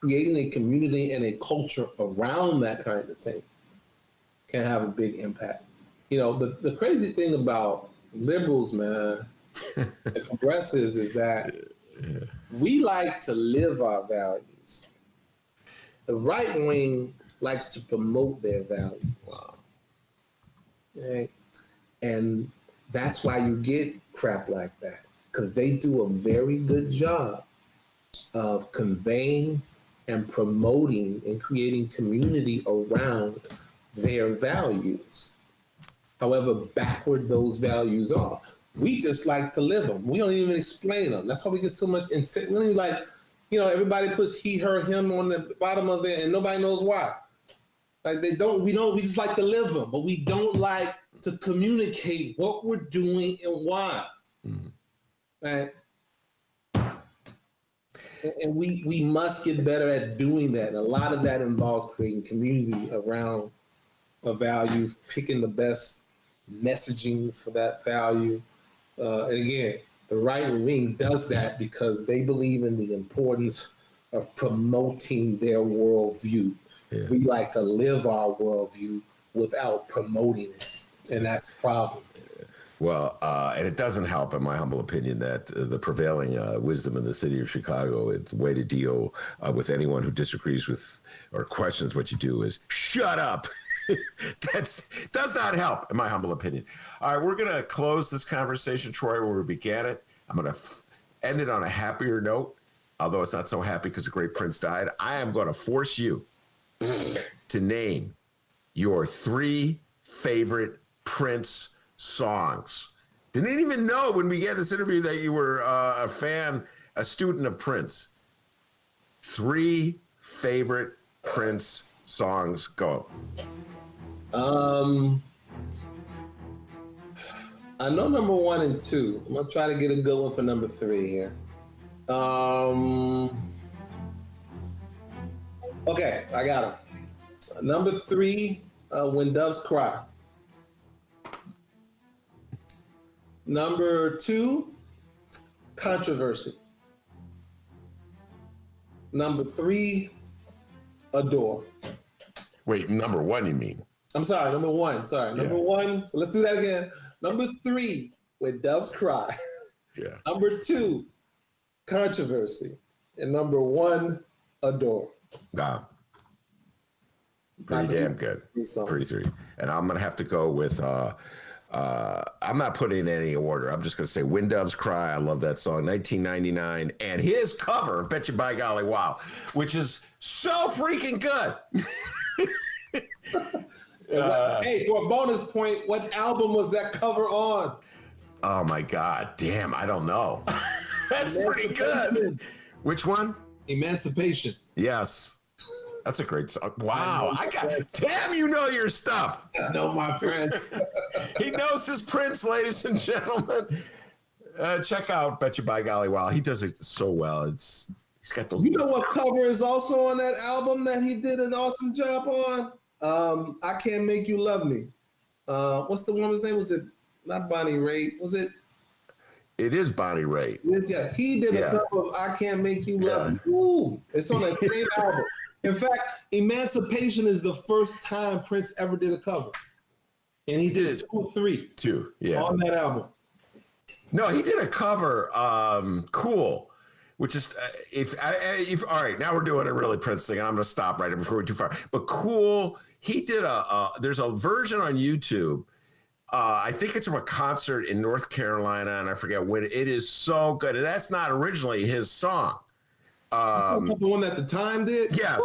creating a community and a culture around that kind of thing can have a big impact. The crazy thing about liberals, man, the progressives, is that we like to live our values. The right wing likes to promote their values. Wow. Okay? And that's why you get crap like that, because they do a very good job of conveying and promoting and creating community around their values. However backward those values are. We just like to live them. We don't even explain them. That's why we get so much insane. We don't even like, everybody puts he, her, him on the bottom of it and nobody knows why. Like we just like to live them, but we don't like to communicate what we're doing and why. Right? And we must get better at doing that. And a lot of that involves creating community around a value, picking the best messaging for that value. And again, the right wing does that because they believe in the importance of promoting their worldview. Yeah. We like to live our worldview without promoting it, and that's a problem. Well, and it doesn't help, in my humble opinion, that the prevailing wisdom in the city of Chicago, it's the way to deal with anyone who disagrees with or questions what you do is shut up. That does not help, in my humble opinion. All right, we're going to close this conversation, Troy, where we began it. I'm going to end it on a happier note, although it's not so happy because the great Prince died. I am going to force you to name your 3 favorite Prince songs. Didn't even know when we began this interview that you were a student of Prince. 3 favorite Prince songs. Go. I know number 1 and 2. I'm gonna try to get a good one for number 3 here. Okay, I got him. Number 3, When Doves Cry. Number 2, Controversy. Number 3, Adore. Wait, number 1, you mean? I'm sorry, number 1. Sorry, number 1. So let's do that again. Number 3, When Doves Cry. Yeah. Number 2, Controversy. And number 1, Adore. Wow. Pretty damn good. Pretty 3. And I'm going to have to go with, I'm not putting in any order. I'm just going to say When Doves Cry. I love that song. 1999. And his cover, Bet You By Golly Wow, which is so freaking good. Hey, for a bonus point, what album was that cover on? Oh my God, damn, I don't know. That's pretty good. Which one? Emancipation. Yes. That's a great song. Wow. Damn, you know your stuff. I know my friends. He knows his Prince, ladies and gentlemen. Check out Bet You By Golly Wow. He does it so well. He's got those. You know what cover is also on that album that he did an awesome job on? I Can't Make You Love Me. What's the woman's name? Was it not Bonnie Raitt? Was it? It is Bonnie Raitt. Yes, yeah. He did a cover of I Can't Make You Love Me. Ooh, it's on that same album. In fact, Emancipation is the first time Prince ever did a cover. And he did 2 or 3. 2, yeah. On that album. No, he did a cover, Cool, which is, if all right, now we're doing a really Prince thing, and I'm going to stop right before we're too far. But Cool, he did there's a version on YouTube. I think it's from a concert in North Carolina, and I forget when. It is so good. And that's not originally his song. The one that the Time did? Yes.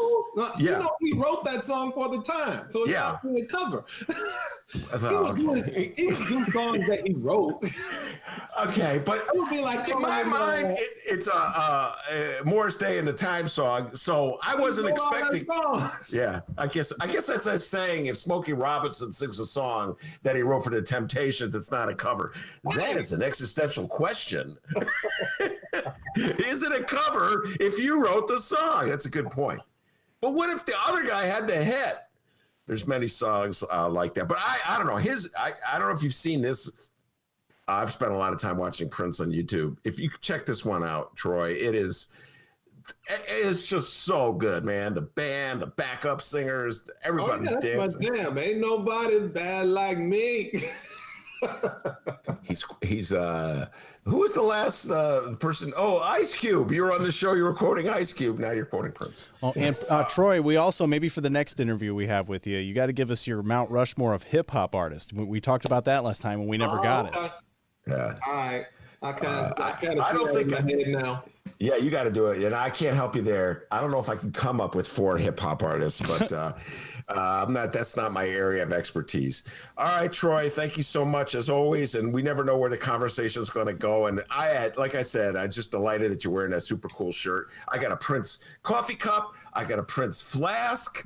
You know, he wrote that song for the Time. So it's not really a cover. He was doing songs that he wrote. Okay, but it would be like, in my mind, it's a Morris Day and the Time song. So I wasn't expecting. Yeah, I guess that's like saying if Smokey Robinson sings a song that he wrote for the Temptations, it's not a cover. That is an existential question. Is it a cover if you wrote the song? That's a good point. But what if the other guy had the hit? There's many songs like that. But I don't know. I don't know if you've seen this. I've spent a lot of time watching Prince on YouTube. If you check this one out, Troy, it's just so good, man. The band, the backup singers, everybody's dancing. That's my jam. Ain't nobody bad like me. He's who was the last person? Oh, Ice Cube. You were on the show. You were quoting Ice Cube. Now you're quoting Prince. Oh, and Troy, we also, maybe for the next interview we have with you, you got to give us your Mount Rushmore of hip hop artists. We talked about that last time and we never got it. Yeah. All right. I kind of see that in my head now. Yeah, you got to do it, and I can't help you there. I don't know if I can come up with 4 hip hop artists, but that's not my area of expertise. All right, Troy, thank you so much as always. And we never know where the conversation is going to go. And like I said, I'm just delighted that you're wearing that super cool shirt. I got a Prince coffee cup. I got a Prince flask.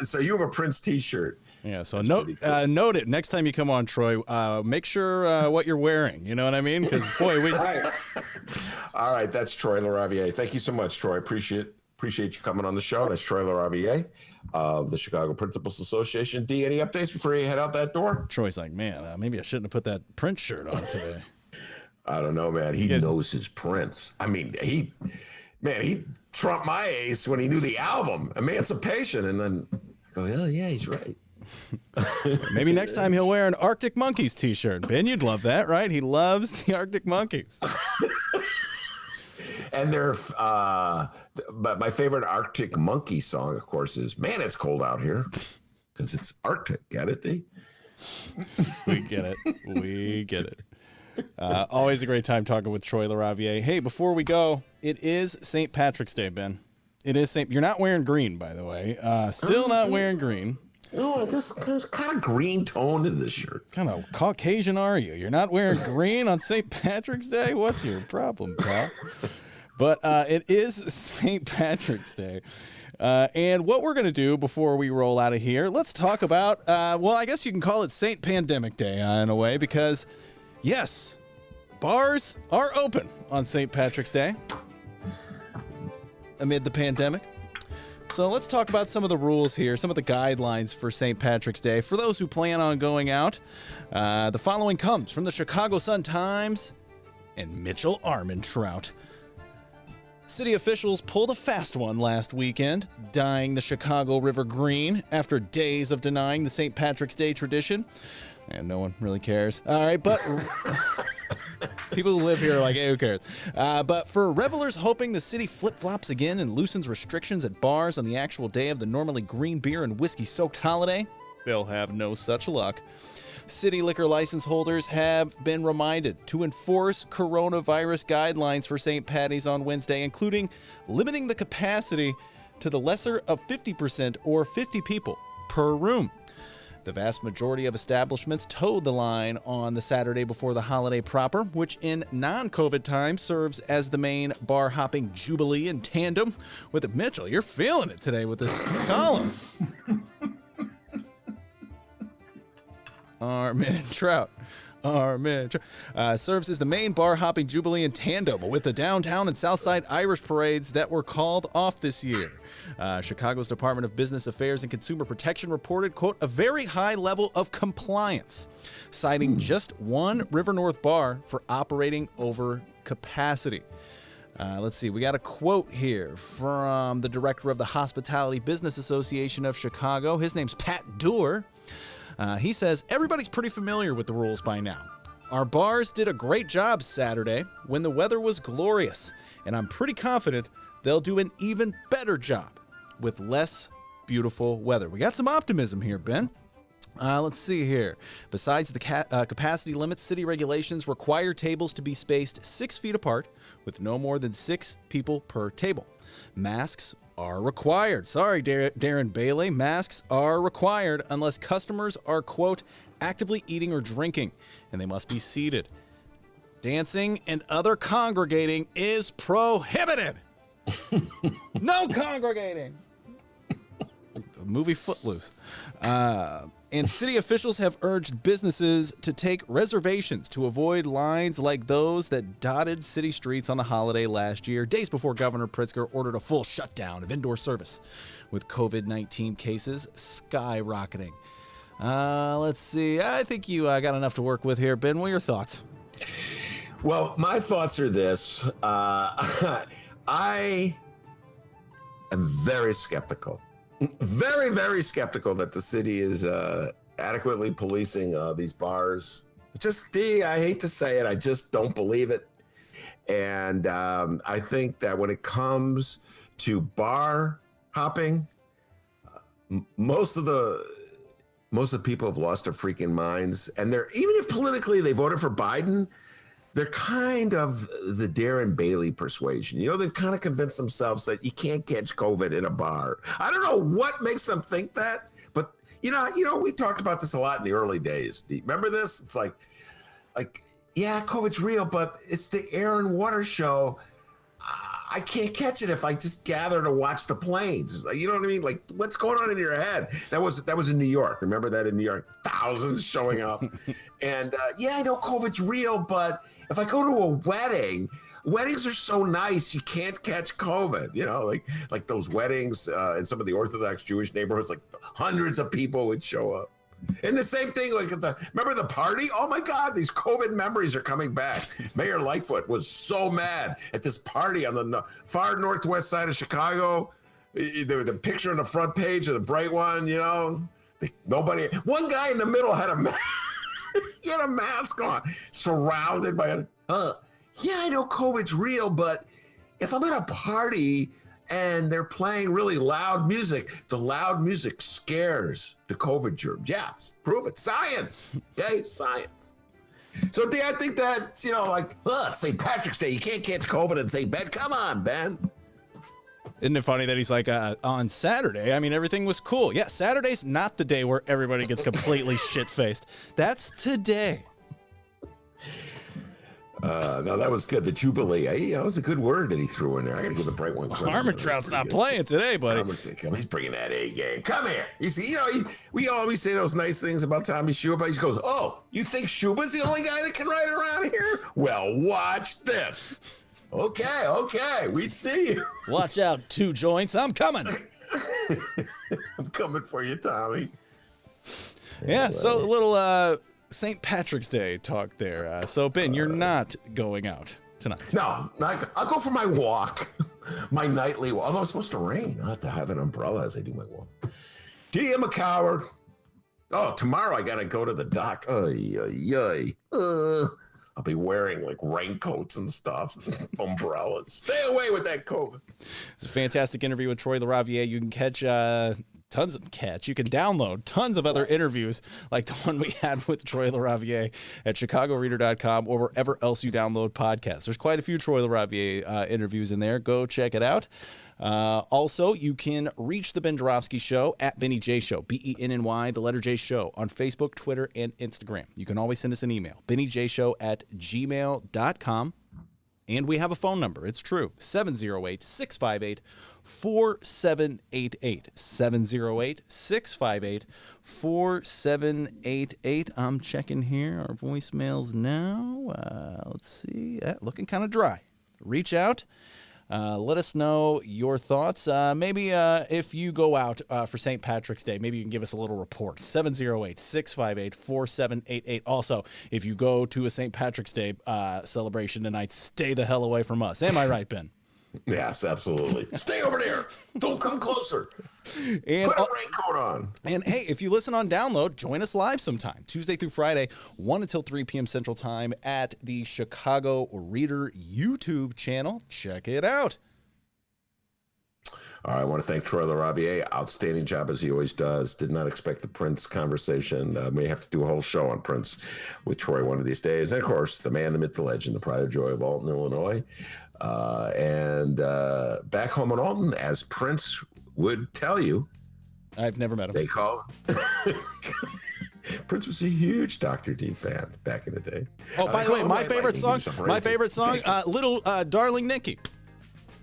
So you have a Prince T-shirt. Yeah, so note it next time you come on, Troy. Make sure what you're wearing. You know what I mean? Because boy, we. All right, that's Troy LaRaviere. Thank you so much, Troy. Appreciate you coming on the show. That's Troy LaRaviere of the Chicago Principals Association. D, any updates before you head out that door? Troy's like, man, maybe I shouldn't have put that Prince shirt on today. I don't know, man. He knows his Prince. I mean, he trumped my ace when he knew the album Emancipation, and then go, oh yeah, he's right. Maybe next time he'll wear an Arctic Monkeys t-shirt. Ben, you'd love that, right? He loves the Arctic Monkeys. And but my favorite Arctic Monkey song, of course, is "Man, It's Cold Out Here," because it's Arctic. Get it, D? We get it. We get it. Always a great time talking with Troy LaRaviere. Hey, before we go, it is St. Patrick's Day, Ben. It is You're not wearing green, by the way. Still not wearing green. Oh, this kind of green tone to this shirt. Kind of Caucasian are you? You're not wearing green on St. Patrick's Day? What's your problem, pal? But it is St. Patrick's Day. And what we're going to do before we roll out of here, let's talk about, well, I guess you can call it St. Pandemic Day in a way, because, yes, bars are open on St. Patrick's Day amid the pandemic. So let's talk about some of the rules here, some of the guidelines for St. Patrick's Day. For those who plan on going out, the following comes from the Chicago Sun-Times and Mitchell Armentrout. City officials pulled a fast one last weekend, dyeing the Chicago River green after days of denying the St. Patrick's Day tradition. And no one really cares. All right, but people who live here are like, hey, who cares? But for revelers hoping the city flip-flops again and loosens restrictions at bars on the actual day of the normally green beer and whiskey-soaked holiday, they'll have no such luck. City liquor license holders have been reminded to enforce coronavirus guidelines for St. Patty's on Wednesday, including limiting the capacity to the lesser of 50% or 50 people per room. The vast majority of establishments towed the line on the Saturday before the holiday proper, which in non-COVID times serves as the main bar-hopping jubilee in tandem with it. Mitchell, you're feeling it today with this column. Our man Trout. Serves as the main bar-hopping jubilee in tandem with the downtown and Southside Irish parades that were called off this year. Chicago's Department of Business Affairs and Consumer Protection reported, quote, a very high level of compliance, citing just one River North bar for operating over capacity. Let's see. We got a quote here from the director of the Hospitality Business Association of Chicago. His name's Pat Doerr. He says, everybody's pretty familiar with the rules by now. Our bars did a great job Saturday when the weather was glorious, and I'm pretty confident they'll do an even better job with less beautiful weather. We got some optimism here, Ben. Let's see here. Besides the capacity limits, city regulations require tables to be spaced 6 feet apart with no more than 6 people per table. Masks are required. Sorry, Darren Bailey. Masks are required unless customers are, quote, actively eating or drinking, and they must be seated. Dancing and other congregating is prohibited. No congregating. The movie Footloose. And city officials have urged businesses to take reservations to avoid lines like those that dotted city streets on the holiday last year, days before Governor Pritzker ordered a full shutdown of indoor service, with COVID-19 cases skyrocketing. Let's see. I think you got enough to work with here. Ben, what are your thoughts? Well, my thoughts are this. I am very skeptical. Very, very skeptical that the city is adequately policing these bars. I hate to say it, I just don't believe it. And I think that when it comes to bar hopping, most of the people have lost their freaking minds. And even if politically they voted for Biden, they're kind of the Darren Bailey persuasion. You know, they've kind of convinced themselves that you can't catch COVID in a bar. I don't know what makes them think that, but you know, we talked about this a lot in the early days. Do you remember this? It's like, yeah, COVID's real, but it's the air and water show. I can't catch it if I just gather to watch the planes. You know what I mean? Like, what's going on in your head? That was in New York. Remember that in New York? Thousands showing up. And yeah, I know COVID's real, but if I go to a wedding, weddings are so nice, you can't catch COVID. You know, like those weddings in some of the Orthodox Jewish neighborhoods, like hundreds of people would show up. And the same thing, like remember the party? Oh my God, these COVID memories are coming back. Mayor Lightfoot was so mad at this party on the far northwest side of Chicago. The picture on the front page of the bright one, you know, one guy in the middle had a mask on, surrounded by yeah, I know COVID's real, but if I'm at a party and they're playing really loud music, the loud music scares the COVID germs. Yeah, prove it. Science. Okay, science. So I think that, you know, like, St. Patrick's Day, you can't catch COVID and say, Ben, come on, Ben. Isn't it funny that he's like, on Saturday, I mean, everything was cool. Yeah, Saturday's not the day where everybody gets completely shit-faced. That's today. No, that was good. The Jubilee. That was a good word that he threw in there. I got to give the bright one credit. Armentrout's not playing today, buddy. He's bringing that A game. Come here. You see, we always say those nice things about Tommy Schuba. He goes, oh, you think Schuba's the only guy that can ride around here? Well, watch this. Okay. We see you. Watch out, 2 joints. I'm coming. I'm coming for you, Tommy. Yeah, so a little St. Patrick's Day talk there. So, Ben, you're not going out tonight. No, I'll go for my walk, my nightly walk. Although it's supposed to rain, I'll have to have an umbrella as I do my walk. D, I'm a coward. Oh, tomorrow I got to go to the dock. I'll be wearing like raincoats and stuff, umbrellas. Stay away with that COVID. It's a fantastic interview with Troy LaRaviere. You can catch tons of catch. You can download tons of other interviews like the one we had with Troy LaRaviere at chicagoreader.com or wherever else you download podcasts. There's quite a few Troy LaRaviere interviews in there. Go check it out. Also, you can reach the Ben Joravsky Show at Benny J Show, BENNY, the letter J Show, on Facebook, Twitter, and Instagram. You can always send us an email, bennyjshow@gmail.com. And we have a phone number. It's true. 708-658-4788. 708-658-4788. I'm checking here our voicemails now. Let's see. Looking kind of dry. Reach out. Let us know your thoughts. Maybe if you go out for St. Patrick's Day, maybe you can give us a little report. 708-658-4788. Also, if you go to a St. Patrick's Day celebration tonight, stay the hell away from us. Am I right, Ben? Yes, absolutely. Stay over there. Don't come closer. And put a raincoat on. And hey, if you listen on download, join us live sometime, Tuesday through Friday, 1 until 3 p.m. Central Time at the Chicago Reader YouTube channel. Check it out. All right, I want to thank Troy LaRaviere. Outstanding job as he always does. Did not expect the Prince conversation. May have to do a whole show on Prince with Troy one of these days. And of course, the man, the myth, the legend, the pride and joy of Alton, Illinois. And back home in Alton, as Prince would tell you, I've never met him. They call Prince was a huge Dr. D fan back in the day. Oh, by the way, my favorite song, Little Darling Nikki.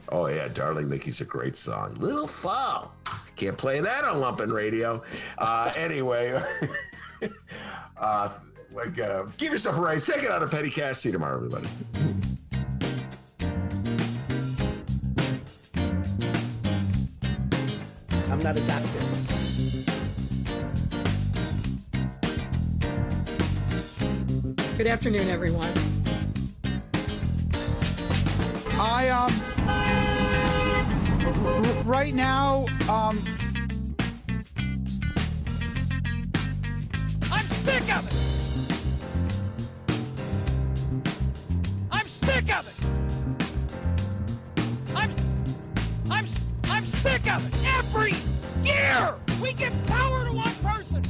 Oh yeah, Darling Nikki's a great song. Little Fall. Can't play that on Lumpin' Radio. Anyway, give yourself a raise. Take it out of petty cash. See you tomorrow, everybody. I'm not a doctor. Good afternoon, everyone. Right now, I'm sick of it. I'm sick of it. I'm sick of it. Every year we give power to one person.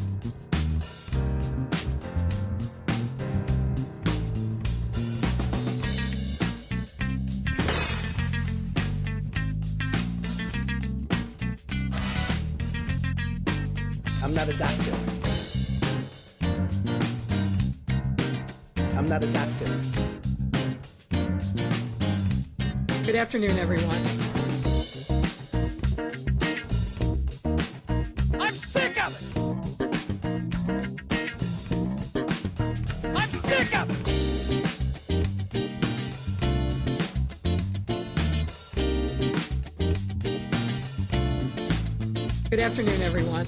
I'm not a doctor. I'm not a doctor. Good afternoon, everyone. I'm sick of it. I'm sick of it. Good afternoon, everyone.